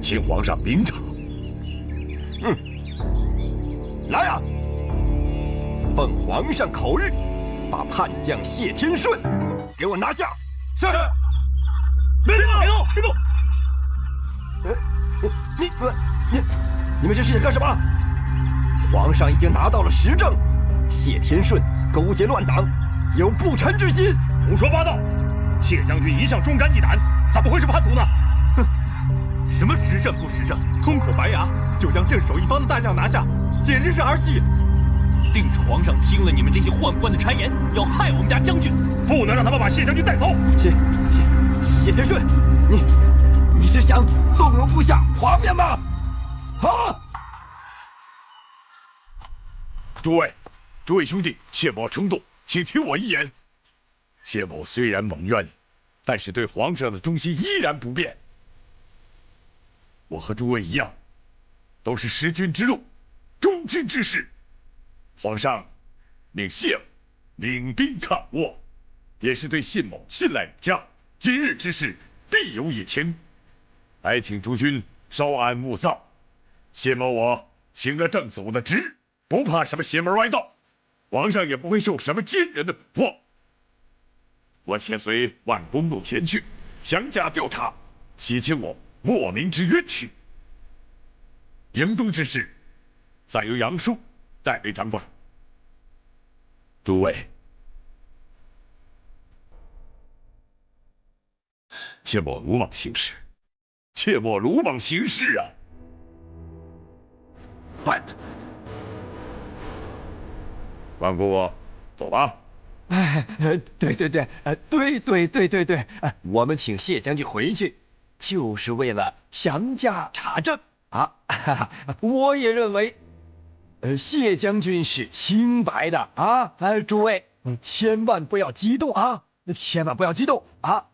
请皇上明察。来啊！奉皇上口谕，把叛将谢天顺给我拿下。是。别动！别动！你们这是在干什么？皇上已经拿到了实证，谢天顺勾结乱党，有不臣之心。胡说八道！谢将军一向忠肝义胆，怎么会是叛徒呢？哼！什么实证不实证，空口白牙就将镇守一方的大将拿下，简直是儿戏！定是皇上听了你们这些宦官的谗言，要害我们家将军，不能让他们把谢将军带走。谢天顺，你是想纵容部下哗变吗？啊！诸位兄弟，切莫冲动，请听我一言。谢某虽然蒙冤，但是对皇上的忠心依然不变。我和诸位一样，都是识君之路，忠君之士。皇上命谢某领兵抗倭，也是对谢某信赖有加。今日之事必有隐情，还请诸君稍安勿躁。谢某我行得正走的直，不怕什么邪门歪道，皇上也不会受什么奸人的蛊惑。我且随万公路前去，详加调查，洗清我莫名之冤屈。营中之事，再由杨叔代为掌管。诸位，切莫鲁莽行事，切莫鲁莽行事啊！办他！万姑姑，走吧。对，我们请谢将军回去，就是为了详加查证啊。我也认为，谢将军是清白的啊。诸位，千万不要激动啊，千万不要激动啊。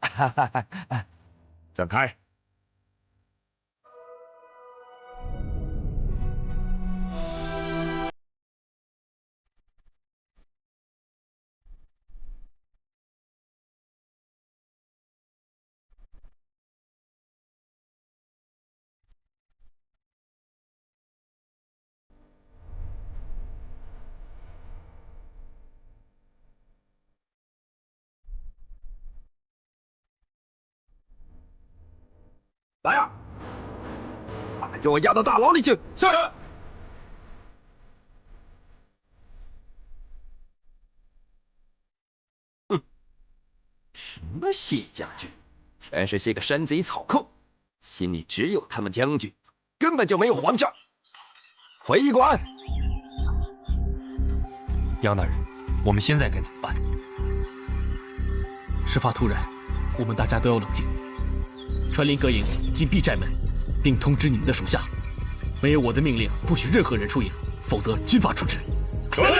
展开。来呀！给我押到大牢里去！是。哼，什么谢家军，全是些个山贼草寇，心里只有他们将军，根本就没有皇上。回驿馆。杨大人，我们现在该怎么办？事发突然，我们大家都要冷静。传令各营紧闭寨门，并通知你们的属下，没有我的命令，不许任何人出营，否则军法处置。传令。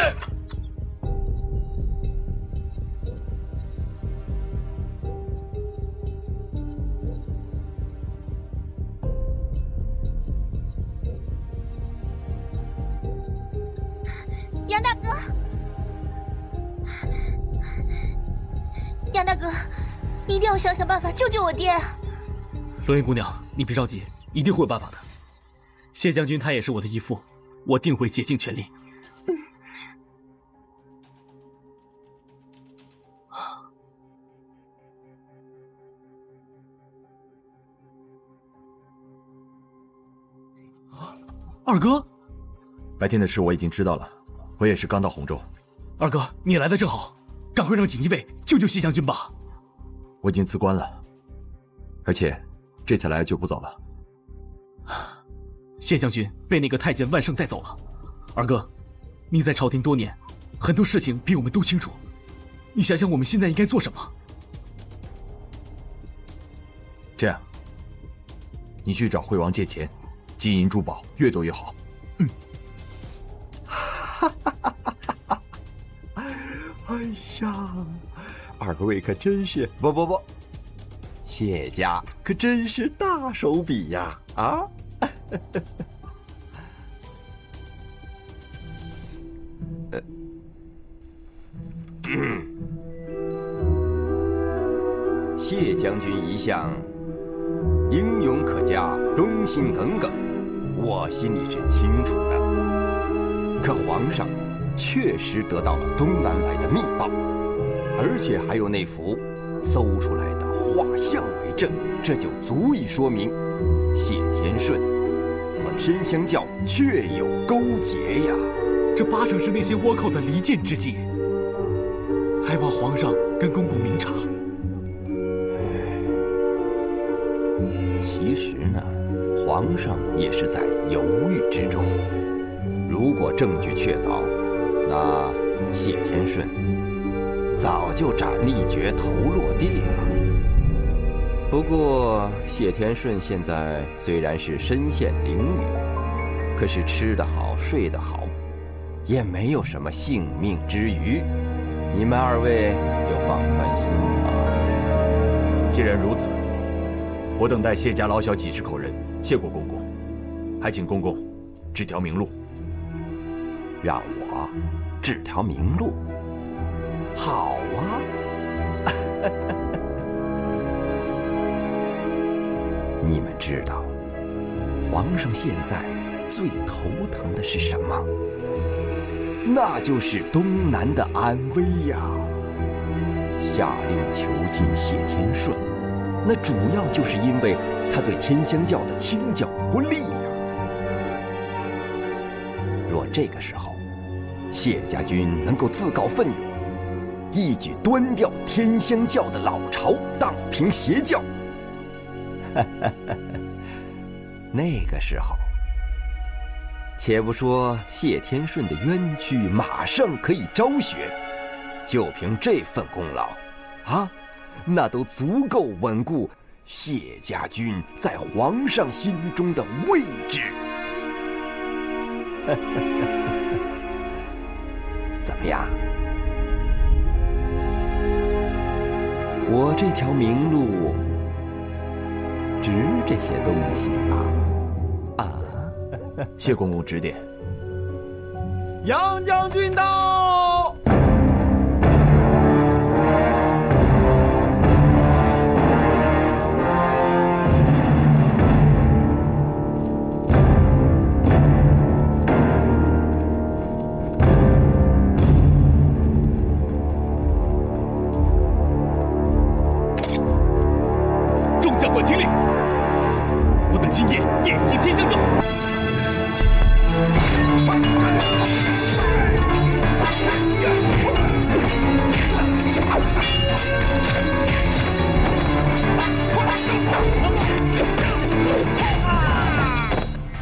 杨大哥，杨大哥，你一定要想想办法救救我爹啊！罗云姑娘，你别着急，一定会有办法的。谢将军他也是我的义父，我定会竭尽全力。二哥，白天的事我已经知道了，我也是刚到洪州。二哥，你来的正好，赶快让锦衣卫救救谢将军吧。我已经辞官了，而且这次来就不早了。谢将军被那个太监万胜带走了。二哥，你在朝廷多年，很多事情比我们都清楚，你想想我们现在应该做什么？这样，你去找惠王借钱，金银珠宝越多越好。哎呀，二位可真是不，谢家可真是大手笔呀！啊！谢将军一向英勇可嘉，忠心耿耿，我心里是清楚的。可皇上确实得到了东南来的密报，而且还有那幅搜出来的画像为证，这就足以说明谢天顺和天香教确有勾结呀！这八成是那些倭寇的离间之计，还望皇上跟公公明察。其实呢，皇上也是在犹豫之中。如果证据确凿，那谢天顺早就斩立决，头落地了。不过谢天顺现在虽然是身陷囹圄，可是吃得好，睡得好，也没有什么性命之虞。你们二位就放宽心吧。既然如此，我等待谢家老小几十口人谢过公公，还请公公指条明路。让我指条明路？好啊！你们知道，皇上现在最头疼的是什么？那就是东南的安危呀。下令囚禁谢天顺，那主要就是因为他对天香教的清教不利呀。若这个时候谢家军能够自告奋勇，一举端掉天香教的老巢，荡平邪教，那个时候，且不说谢天顺的冤屈马上可以昭雪，就凭这份功劳，啊，那都足够稳固谢家军在皇上心中的位置。怎么样？我这条明路值这些东西吧？啊！谢公公指点。杨将军到！众将官听令，等今夜练习天香教。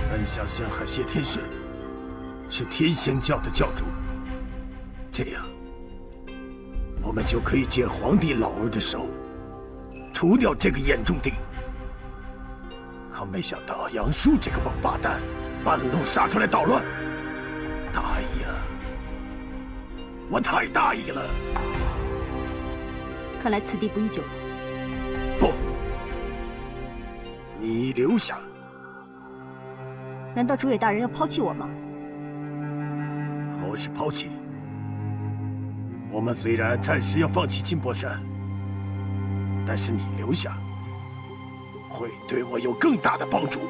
本想陷害谢天顺，是天香教的教主，这样我们就可以借皇帝老儿的手除掉这个眼中钉。可没想到杨树这个王八蛋半路杀出来捣乱，大意啊！我太大意了。看来此地不宜久留。不，你留下。难道主野大人要抛弃我吗？不是抛弃。我们虽然暂时要放弃金波山，但是你留下，会对我有更大的帮助。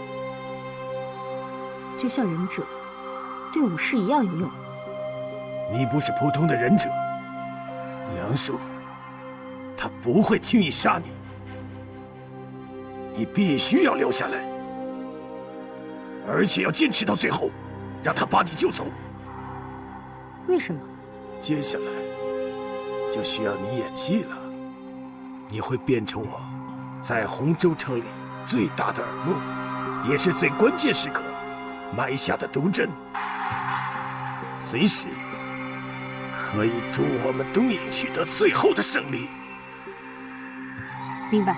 就像忍者，对武士一样有用。你不是普通的忍者，杨树，他不会轻易杀你。你必须要留下来，而且要坚持到最后，让他把你救走。为什么？接下来就需要你演戏了。你会变成我在洪州城里最大的耳目，也是最关键时刻埋下的毒针，随时可以助我们东瀛取得最后的胜利。明白。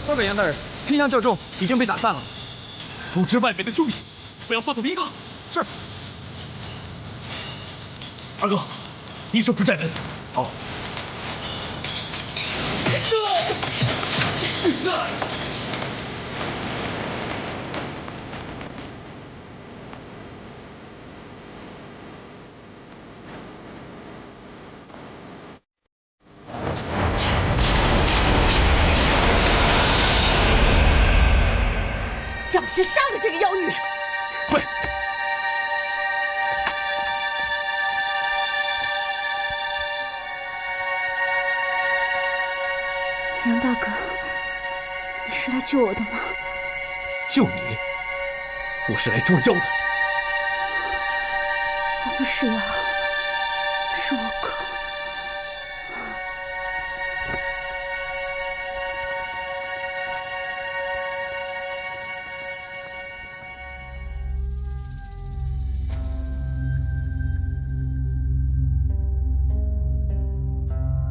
报给杨大人，天香教众已经被打散了。通知外面的兄弟，不要放纵一个。是。二哥，你守住寨门。好。让谁杀了这个妖女！快！杨大哥，你是来救我的吗？救你？我是来捉妖的。我不是妖，是倭寇。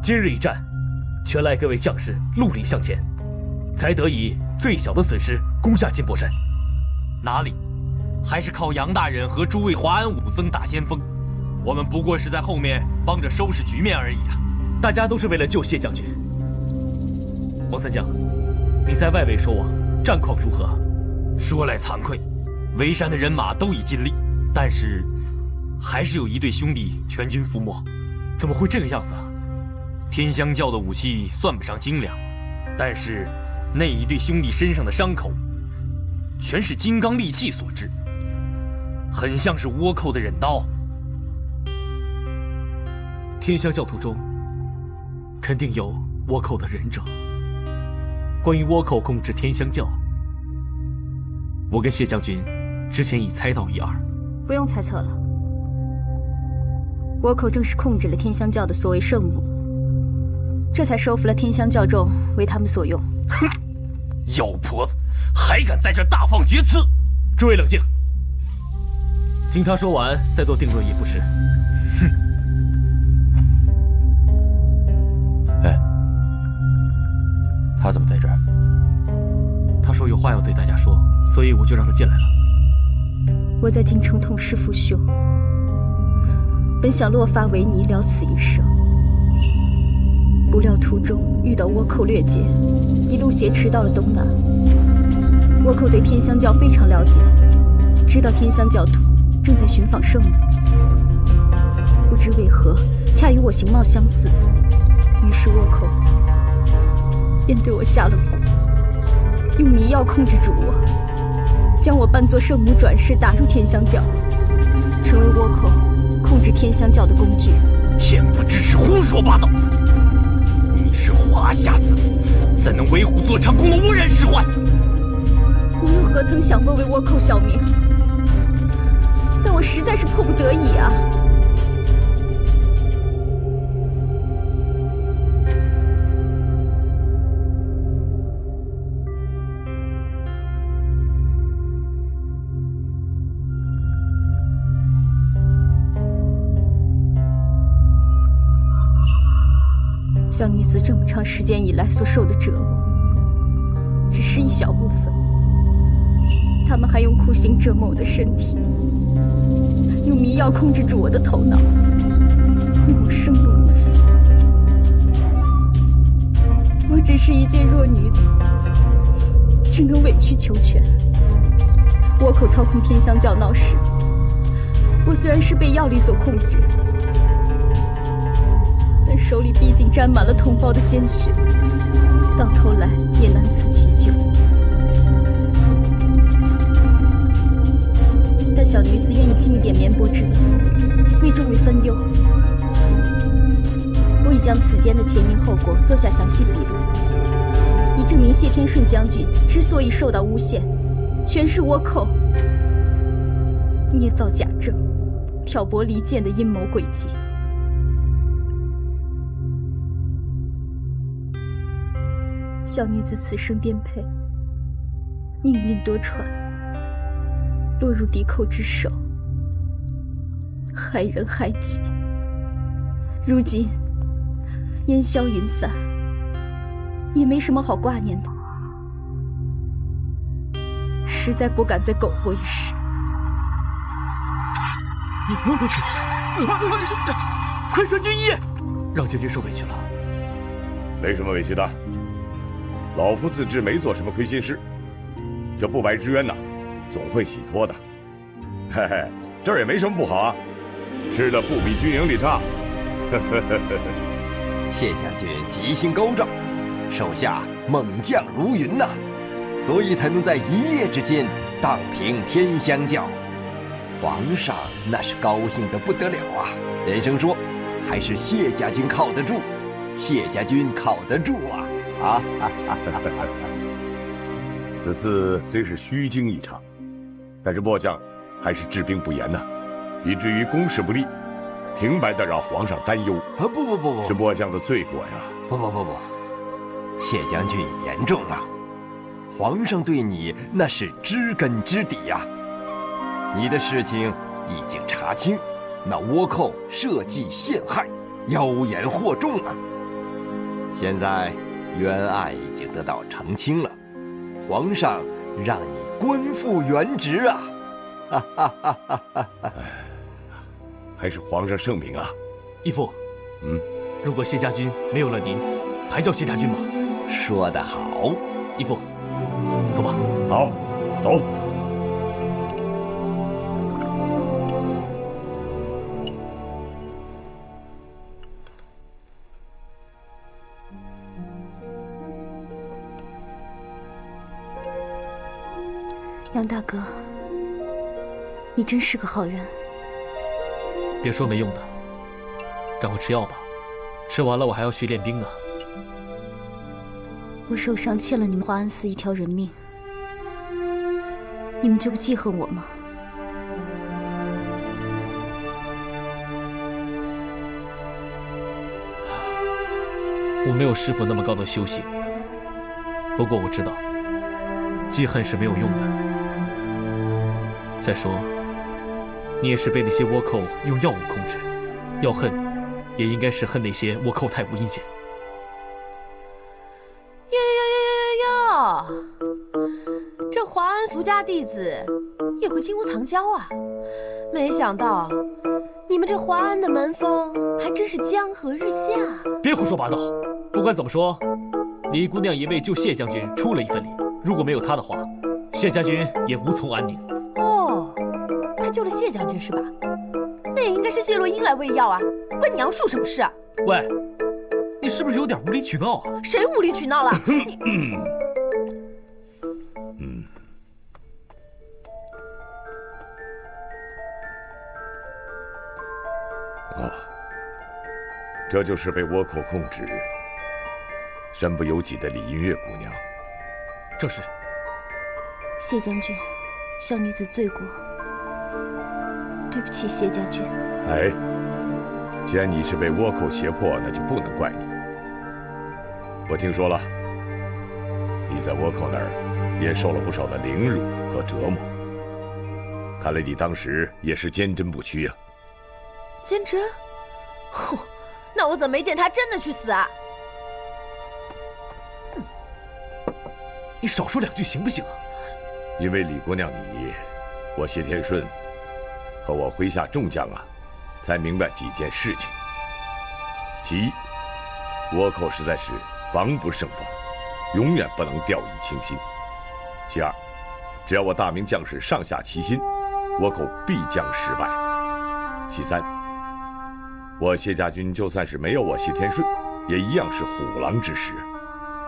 今日一战，全赖各位将士戮力向前，才得以最小的损失攻下金波山。哪里，还是靠杨大人和诸位华安武僧打先锋，我们不过是在后面帮着收拾局面而已啊！大家都是为了救谢将军。王三将，你在外围守望，战况如何？说来惭愧，围山的人马都已尽力，但是还是有一队兄弟全军覆没。怎么会这个样子啊？天香教的武器算不上精良，但是那一对兄弟身上的伤口全是金刚利器所致，很像是倭寇的忍刀。天香教徒中肯定有倭寇的忍者。关于倭寇控制天香教，我跟谢将军之前已猜到一二。不用猜测了，倭寇正是控制了天香教的所谓圣母，这才收服了天香教众，为他们所用。哼，妖婆子，还敢在这大放厥词！诸位冷静，听他说完再做定论也不迟。哼！哎，他怎么在这儿？他说有话要对大家说，所以我就让他进来了。我在京城痛失父兄，本想落发为尼，了此一生。不料途中遇到倭寇掠劫，一路挟持到了东南。倭寇对天香教非常了解，知道天香教徒正在寻访圣母，不知为何恰与我形貌相似，于是倭寇便对我下了蛊，用迷药控制住我，将我扮作圣母转世，打入天香教，成为倭寇控制天香教的工具。恬不知耻，胡说八道！你是华夏子民，怎能为虎作伥，攻了倭人使唤？我又何曾想过为倭寇效命？但我实在是迫不得已啊！小女子这么长时间以来所受的折磨，只是一小部分。他们还用酷刑折磨我的身体，用迷药控制住我的头脑，令我生不如死。我只是一介弱女子，只能委曲求全。倭寇操控天香教闹事，我虽然是被药力所控制，但手里毕竟沾满了同胞的鲜血，到头来也难辞其咎。但小女子愿意尽一点绵薄之力，为众位分忧。我已将此间的前因后果做下详细笔录，以证明谢天顺将军之所以受到诬陷，全是倭寇捏造假证、挑拨离间的阴谋诡计。小女子此生颠沛，命运多舛，落入敌寇之手，害人害己。如今烟消云散，也没什么好挂念的，实在不敢再苟活一世。快传军医，让将军受委屈了。没什么委屈的，老夫自知没做什么亏心事，这不白之冤呐，总会洗脱的。嘿嘿，这儿也没什么不好啊，吃的不比军营里差。谢将军吉星高照，手下猛将如云呐，所以才能在一夜之间荡平天香教。皇上那是高兴得不得了啊！连声说，还是谢家军靠得住，谢家军靠得住啊！啊！此次虽是虚惊一场，但是末将还是治兵不严呐，以至于攻势不利，平白的让皇上担忧。不，是末将的罪过呀！不，谢将军言重了，皇上对你那是知根知底呀。你的事情已经查清，那倭寇设计陷害，妖言惑众啊！现在冤案已经得到澄清了，皇上让你官复原职啊！还是皇上圣明啊！义父，如果谢家军没有了您，还叫谢家军吗？说得好，义父，走吧。好，走。杨大哥，你真是个好人。别说没用的，赶快吃药吧，吃完了我还要去练兵呢。我手上欠了你们华安寺一条人命，你们就不记恨我吗？我没有师父那么高的修行，不过我知道，记恨是没有用的。再说，你也是被那些倭寇用药物控制，要恨，也应该是恨那些倭寇太不阴险。哟！这华安俗家弟子也会金屋藏娇啊！没想到你们这华安的门风还真是江河日下。别胡说八道！不管怎么说，李姑娘也为救谢将军出了一份力，如果没有她的话，谢家军也无从安宁。哦，还救了谢将军是吧？那也应该是谢洛英来喂药啊，关你杨树什么事啊？喂，你是不是有点无理取闹啊？谁无理取闹了？这就是被倭寇控制、身不由己的李云月姑娘。正是。谢将军，小女子罪过，对不起谢家军。哎，既然你是被倭寇胁迫，那就不能怪你。我听说了，你在倭寇那儿也受了不少的凌辱和折磨。看来你当时也是坚贞不屈呀。坚贞？哼，那我怎么没见他真的去死啊？你少说两句行不行啊？因为李姑娘你，我谢天顺和我麾下众将啊，才明白几件事情。其一，倭寇实在是防不胜防，永远不能掉以轻心。其二，只要我大明将士上下齐心，倭寇必将失败。其三，我谢家军就算是没有我谢天顺，也一样是虎狼之师。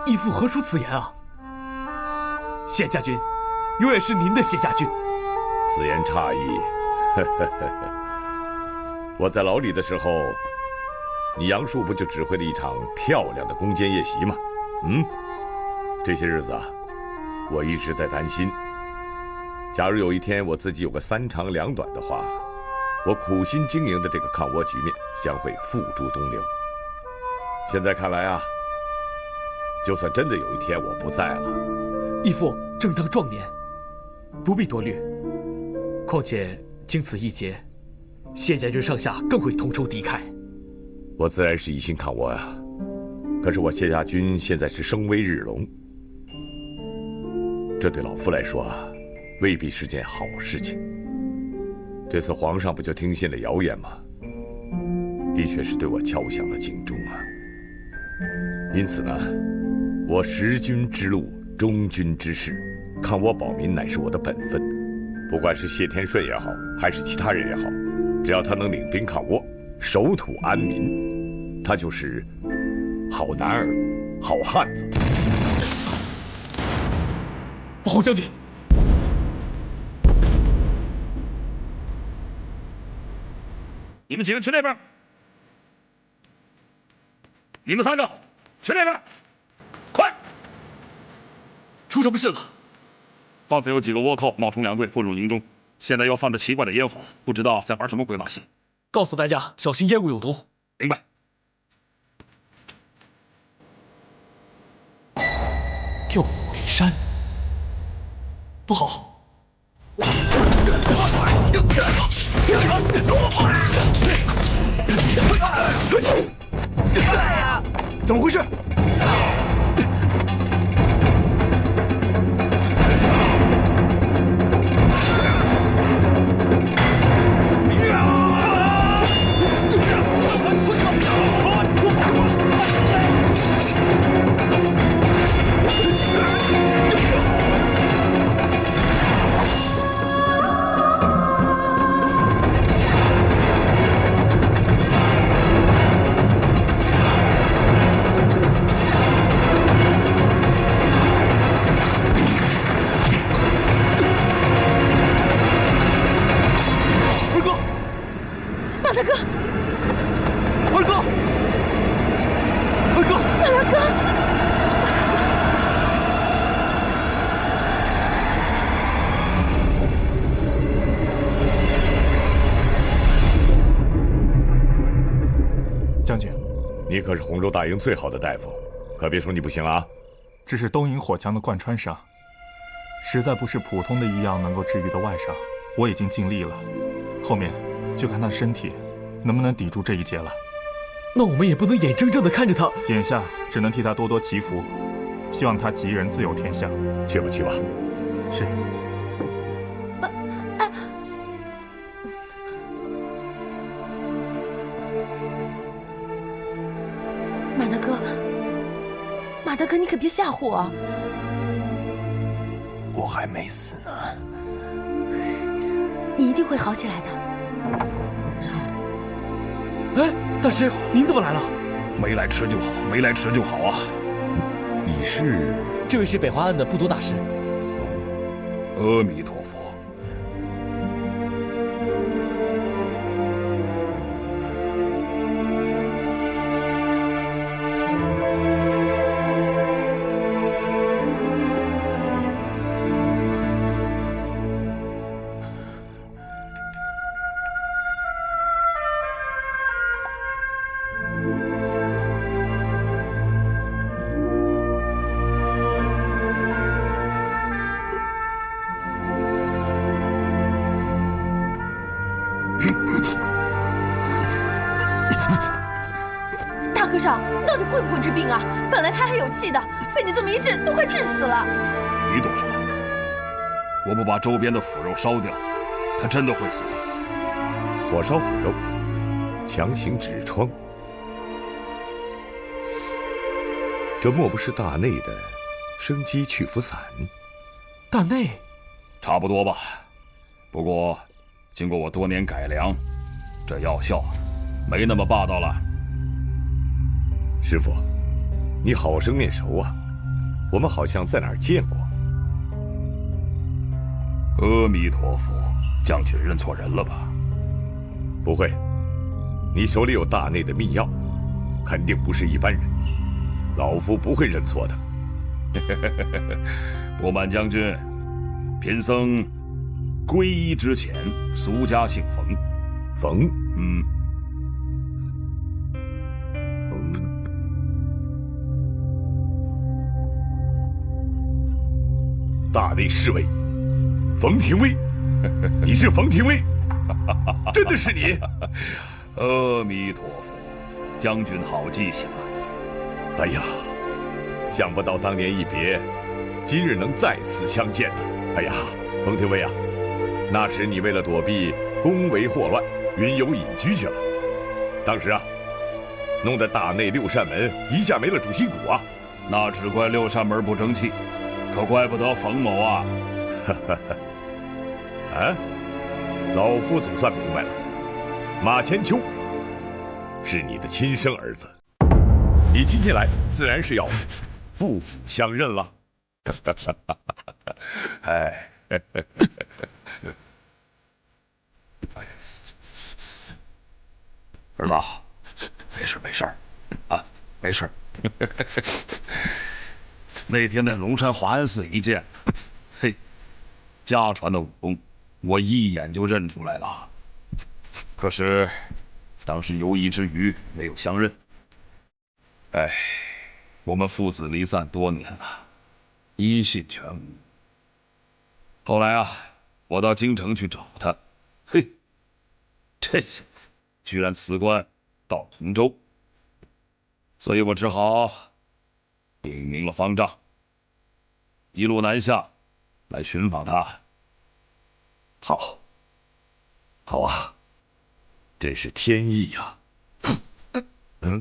义父何出此言啊？谢家军永远是您的谢家军。此言差矣。我在牢里的时候，你杨树不就指挥了一场漂亮的攻坚夜袭吗？这些日子啊，我一直在担心，假如有一天我自己有个三长两短的话，我苦心经营的这个抗倭局面将会付诸东流。现在看来啊，就算真的有一天我不在了，义父正当壮年，不必多虑。况且经此一劫，谢家军上下更会同仇敌忾。我自然是一心抗倭呀，可是我谢家军现在是声威日隆，这对老夫来说啊，未必是件好事情。这次皇上不就听信了谣言吗？的确是对我敲响了警钟啊。因此呢，我识君之路，忠君之事，抗倭保民乃是我的本分。不管是谢天顺也好，还是其他人也好，只要他能领兵抗倭，守土安民，他就是好男儿、好汉子。保护将军，你们几个去那边，你们三个去那边，快！出什么事了？方才有几个倭寇冒充两队混入营中，现在又放着奇怪的烟火，不知道在玩什么鬼马戏。告诉大家小心烟雾有毒。明白。调虎离山，不好！怎么回事？将军，你可是洪州大营最好的大夫，可别说你不行啊！这是东营火枪的贯穿伤，实在不是普通的医药能够治愈的外伤。我已经尽力了，后面就看他的身体能不能抵住这一劫了。那我们也不能眼睁睁地看着他。眼下只能替他多多祈福，希望他吉人自有天相。去吧，去吧。是。马大哥，马大哥，你可别吓唬我！我还没死呢。你一定会好起来的。哎，大师，您怎么来了？没来迟就好，没来迟就好啊！你是？这位是北华庵的不多大师。阿弥陀佛。大和尚到底会不会治病啊？本来他还有气的，被你这么一治，都快治死了。你懂什么？我不把周边的腐肉烧掉，他真的会死的。火烧腐肉，强行止疮，这莫不是大内的生肌去腐散？大内，差不多吧。不过，经过我多年改良，这药效没那么霸道了。师傅，你好生面熟啊，我们好像在哪儿见过。阿弥陀佛，将军认错人了吧？不会，你手里有大内的秘药，肯定不是一般人，老夫不会认错的。不瞒将军，贫僧皈依之前，俗家姓冯。冯？嗯。大内侍卫冯廷威，你是冯廷威？真的是你？阿弥陀佛，将军好记性啊！哎呀，想不到当年一别，今日能再次相见呢。哎呀，冯廷威啊，那时你为了躲避宫闱祸乱，云游隐居去了。当时啊，弄得大内六扇门一下没了主心骨啊。那只怪六扇门不争气。可怪不得冯某啊！啊，老夫总算明白了，马千秋是你的亲生儿子，你今天来自然是要父子相认了。哎，儿子，没事没事啊，没事。那天在龙山华安寺一见，嘿，家传的武功，我一眼就认出来了。可是当时游移之余没有相认。哎，我们父子离散多年了，音信全无。后来啊，我到京城去找他，嘿，这小子居然辞官到同州，所以我只好禀明了方丈，一路南下来寻访他。好，好啊，真是天意呀！二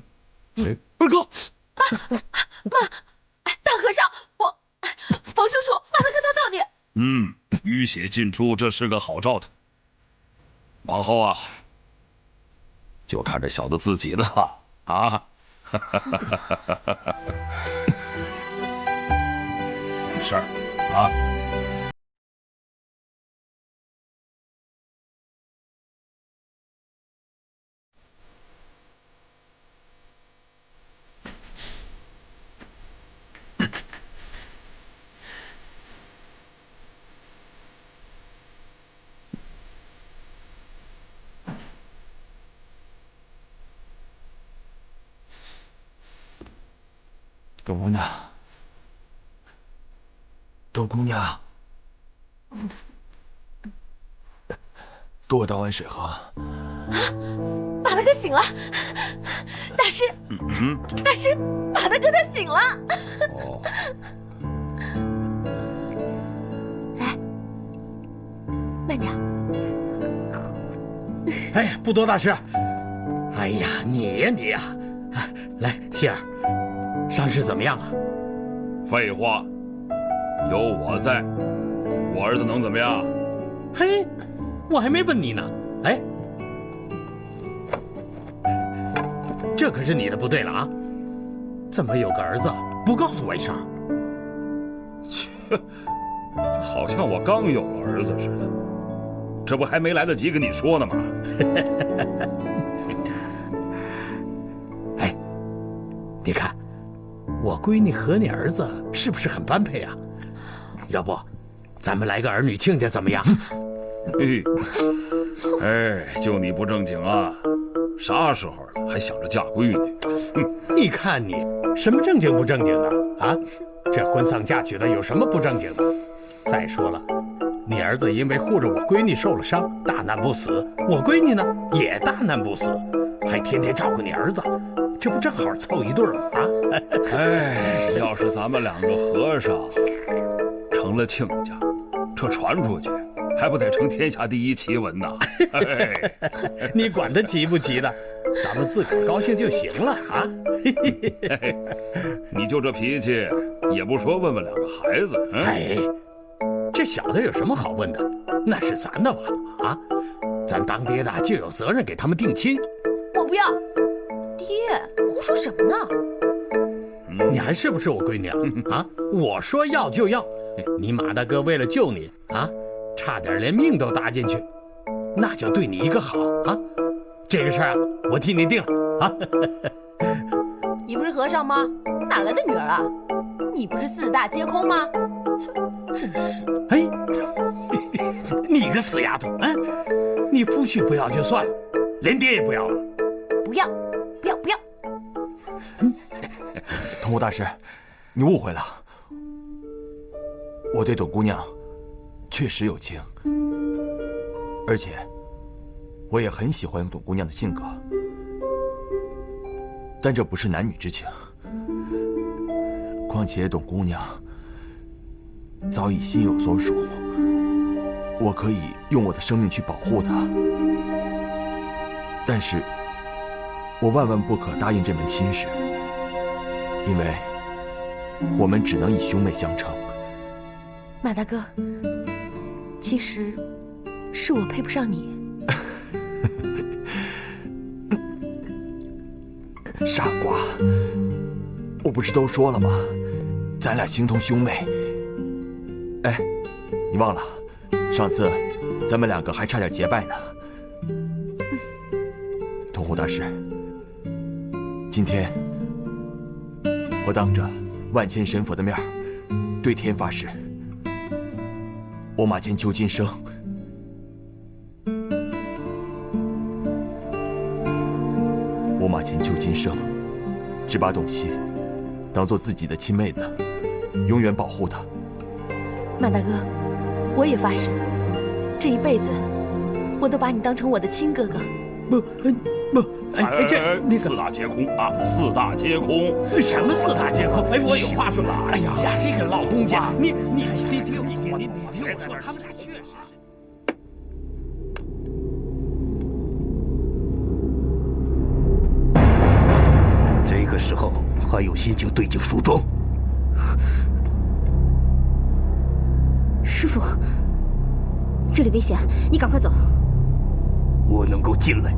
哥，妈，大和尚，冯叔叔，把他跟他到底。淤血尽出，这是个好兆头。往后啊，就看这小子自己的了啊！没事儿啊。董姑娘，董姑娘，给我倒碗水喝。把他给醒了，大师，大师，把他给他醒了。来，慢点。哎呀，不多大师，哎呀，你呀，来，希儿，伤势怎么样啊？废话，有我在，我儿子能怎么样？嘿，我还没问你呢。哎，这可是你的不对了啊！怎么有个儿子不告诉我一声？切，好像我刚有个儿子似的，这不还没来得及跟你说呢吗？哎，你看，我闺女和你儿子是不是很般配啊？要不，咱们来个儿女亲家怎么样？哎，就你不正经啊！啥时候了还想着嫁闺女？你看你什么正经不正经的啊？这婚丧嫁娶的有什么不正经的？再说了，你儿子因为护着我闺女受了伤，大难不死；我闺女呢也大难不死，还天天照顾你儿子，这不正好凑一对吗？啊！哎，要是咱们两个和尚成了亲家，这传出去还不得成天下第一奇闻呐？你管他奇不奇的，咱们自个儿高兴就行了啊！你就这脾气，也不说问问两个孩子？哎，这小子有什么好问的？那是咱的娃啊！咱当爹的就有责任给他们定亲。我不要，爹，胡说什么呢？你还是不是我闺女啊？啊，我说要就要。你马大哥为了救你啊，差点连命都搭进去，那就对你一个好啊！这个事儿啊，我替你定了啊！你不是和尚吗？哪来的女儿啊？你不是四大皆空吗？真是的！哎，你个死丫头！嗯，你夫婿不要就算了，连爹也不要了？不要，不要，不要！通悟大师，你误会了。我对董姑娘确实有情，而且我也很喜欢董姑娘的性格，但这不是男女之情。况且董姑娘早已心有所属，我可以用我的生命去保护她，但是我万万不可答应这门亲事，因为我们只能以兄妹相称。马大哥，其实是我配不上你。傻瓜，我不是都说了吗？咱俩形同兄妹。哎，你忘了，上次咱们两个还差点结拜呢。通悟大师，今天我当着万千神佛的面对天发誓，我马千秋今生只把董熙当做自己的亲妹子，永远保护她。马大哥，我也发誓，这一辈子我都把你当成我的亲哥哥。不，这那个四大皆空啊！四大皆空，什么四大皆空？哎，我有话说。哎呀，这个老公家，你听我说，他们俩确实是。这个时候还有心情对镜梳妆？师傅，这里危险，你赶快走。我能够进来，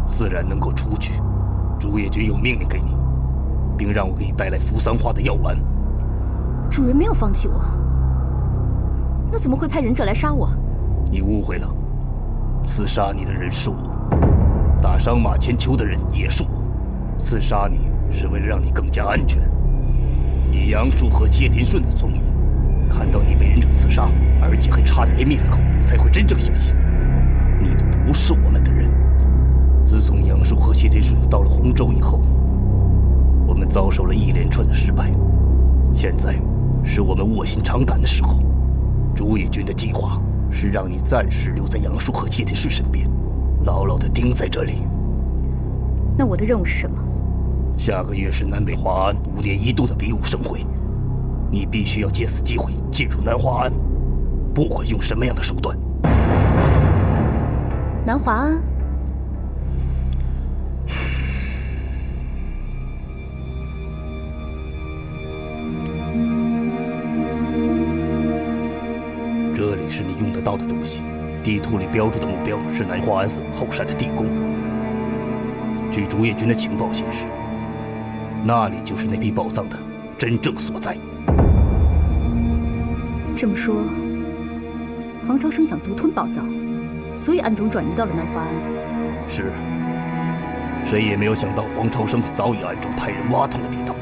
自然能够出去。竹叶君有命令给你，并让我给你带来扶桑花的药丸。主人没有放弃我，那怎么会派忍者来杀我？你误会了，刺杀你的人是我，打伤马千秋的人也是我。刺杀你是为了让你更加安全。以杨树和谢天顺的聪明，看到你被忍者刺杀，而且还差点被灭了口，才会真正相信你不是我们的人。自从杨树和谢天顺到了洪州以后，我们遭受了一连串的失败。现在是我们卧薪尝胆的时候。竹野君的计划是让你暂时留在杨树和谢天顺身边，牢牢地盯在这里。那我的任务是什么？下个月是南北华安5年1度的比武盛会，你必须要借此机会进入南华安，不管用什么样的手段。南华安？这里是你用得到的东西，地图里标注的目标是南华庵寺后山的地宫。据竹叶军的情报显示，那里就是那批宝藏的真正所在。这么说，黄超生想独吞宝藏，所以暗中转移到了南华庵。是，谁也没有想到黄超生早已暗中派人挖通了地道，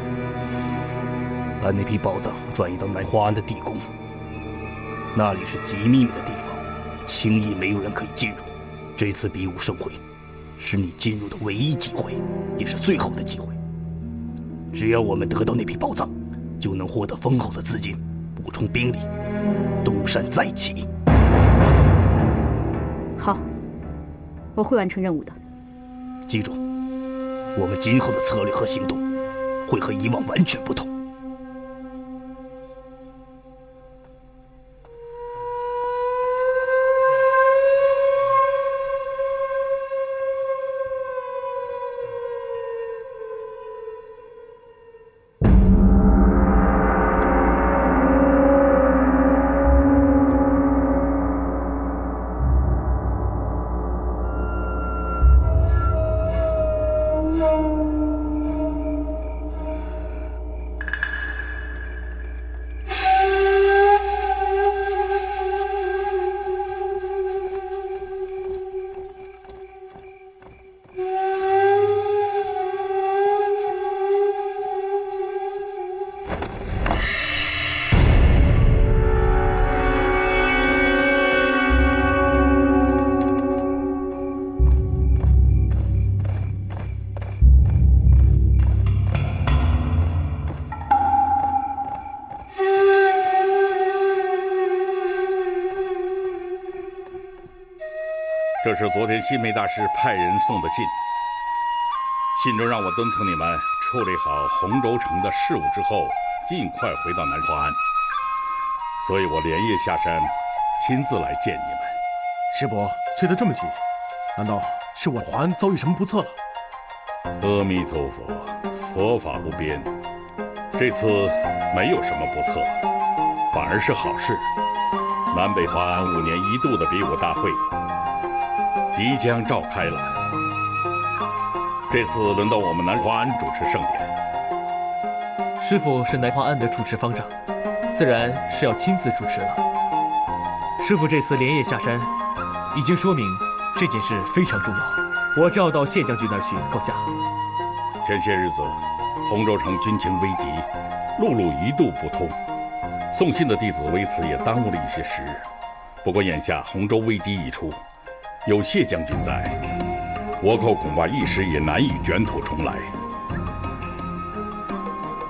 把那批宝藏转移到南华庵的地宫。那里是极秘密的地方，轻易没有人可以进入。这次比武盛会，是你进入的唯一机会，也是最后的机会。只要我们得到那批宝藏，就能获得丰厚的资金，补充兵力，东山再起。好，我会完成任务的。记住，我们今后的策略和行动会和以往完全不同。这是昨天新梅大师派人送的信，信中让我敦促你们处理好洪州城的事务之后，尽快回到南华庵。所以我连夜下山，亲自来见你们。师伯催得这么急，难道是我华庵遭遇什么不测了？阿弥陀佛，佛法无边，这次没有什么不测，反而是好事。南北华庵5年1度的比武大会即将召开了，这次轮到我们南华庵主持盛典。师父是南华庵的主持方丈，自然是要亲自主持了。师父这次连夜下山，已经说明这件事非常重要。我正要到谢将军那儿去告假。前些日子，洪州城军情危急，陆路一度不通，送信的弟子为此也耽误了一些时日。不过眼下洪州危机已出，有谢将军在，倭寇恐怕一时也难以卷土重来。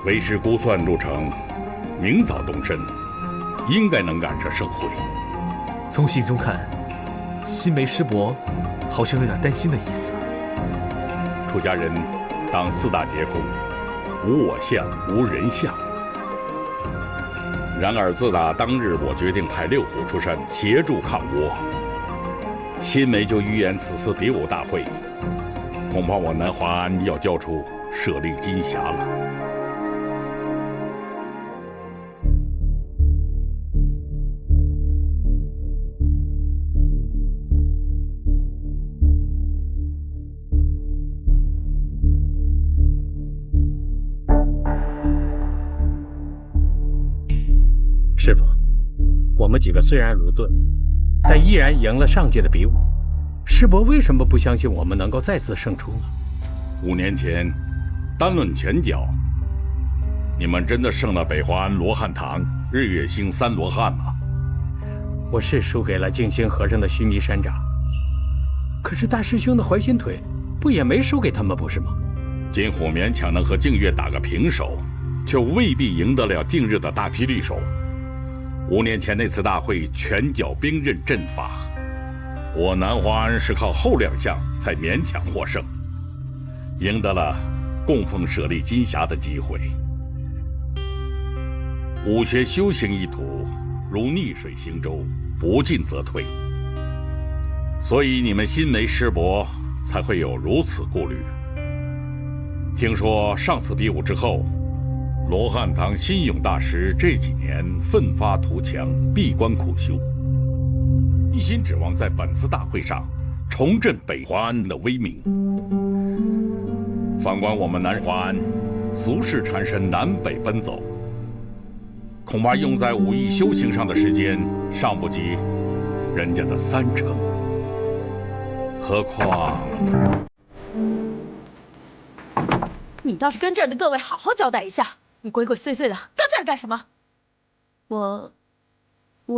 为师估算路程，明早动身，应该能赶上盛会。从信中看，新梅师伯好像有点担心的意思。出家人当4大皆空，无我相，无人相。然而自打当日我决定派6虎出山协助抗倭，新梅就预言此次比武大会，恐怕我南华庵要交出舍利金匣了。师父，我们几个虽然愚钝，但依然赢了上届的比武。师伯为什么不相信我们能够再次胜出呢？5年前，单论拳脚，你们真的胜了北华庵罗汉堂、日月星3罗汉吗？我是输给了净心和尚的须弥山掌，可是大师兄的怀心腿不也没输给他们，不是吗？金虎勉强能和净月打个平手，却未必赢得了近日的大霹雳手。5年前那次大会，拳脚兵刃阵法，我南华庵是靠后2项才勉强获胜，赢得了供奉舍利金匣的机会。武学修行一途，如逆水行舟，不进则退。所以你们新梅师伯才会有如此顾虑。听说上次比武之后，罗汉堂新勇大师这几年奋发图强，闭关苦修，一心指望在本次大会上重振北环的威名。反观我们南环，俗世缠身，南北奔走，恐怕用在武艺修行上的时间尚不及人家的30%，何况……你倒是跟这儿的各位好好交代一下，你鬼鬼祟祟的到这儿干什么？我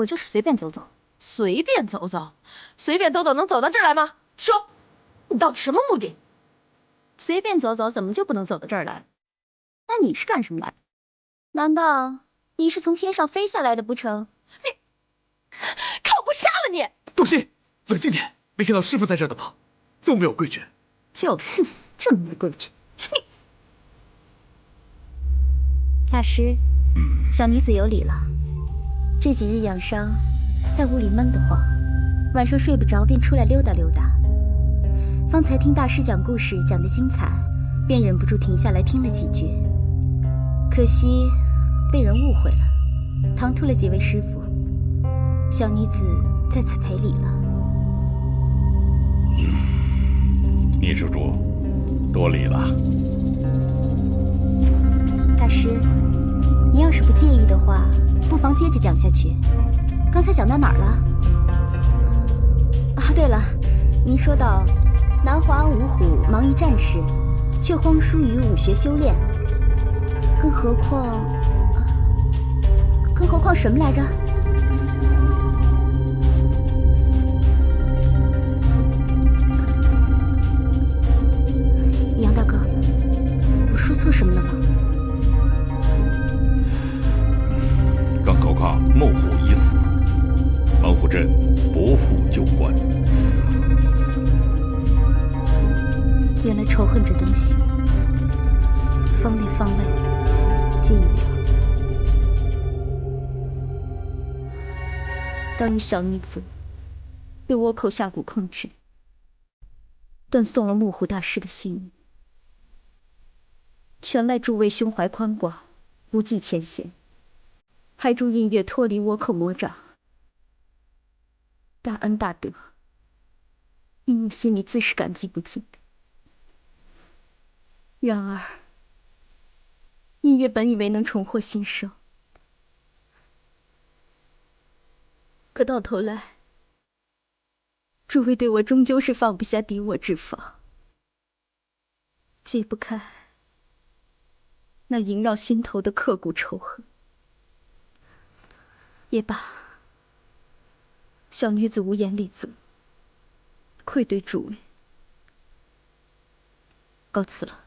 就是随便走走。随便走走，随便走走能走到这儿来吗？说，你到底什么目的？随便走走怎么就不能走到这儿来？那你是干什么来的？难道你是从天上飞下来的不成？你，看我不杀了你！东西，冷静点，没看到师傅在这儿的吗？这么没有规矩。就是这么没规矩。你，大师，小女子有礼了。这几日养伤，在屋里闷得慌，晚上睡不着，便出来溜达溜达。方才听大师讲故事讲得精彩，便忍不住停下来听了几句。可惜被人误会了，唐突了几位师傅。小女子在此赔礼了。倪施主，多礼了。大师，你要是不介意的话，不妨接着讲下去。刚才讲到哪儿了？啊，对了，您说到南华五虎忙于战事，却荒疏于武学修炼，更何况什么来着？杨大哥，我说错什么了吗？更何况孟虎已死，猛虎镇不复旧观。原来仇恨这东西，方内方外皆一样。当日小女子被倭寇下蛊控制，断送了木虎大师的性命，全赖诸位胸怀宽广，不计前嫌，还助映月脱离倭寇魔掌，大恩大德，映月心里自是感激不尽。然而，映月本以为能重获新生，可到头来，诸位对我终究是放不下敌我之防，解不开那萦绕心头的刻骨仇恨。也罢，小女子无言立足，愧对诸位，告辞了。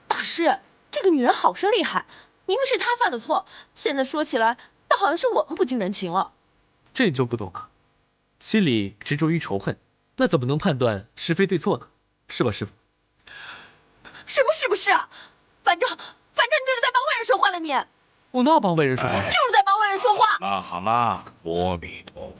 大师，这个女人好生厉害，明明是她犯的错，现在说起来，倒好像是我们不近人情了。这你就不懂了，心里执着于仇恨，那怎么能判断是非对错呢？是吧，师傅？什么是不是啊？反正你这是在帮外人说话了你。我哪帮外人说话？就是在帮外人说话。好啦，阿弥陀佛。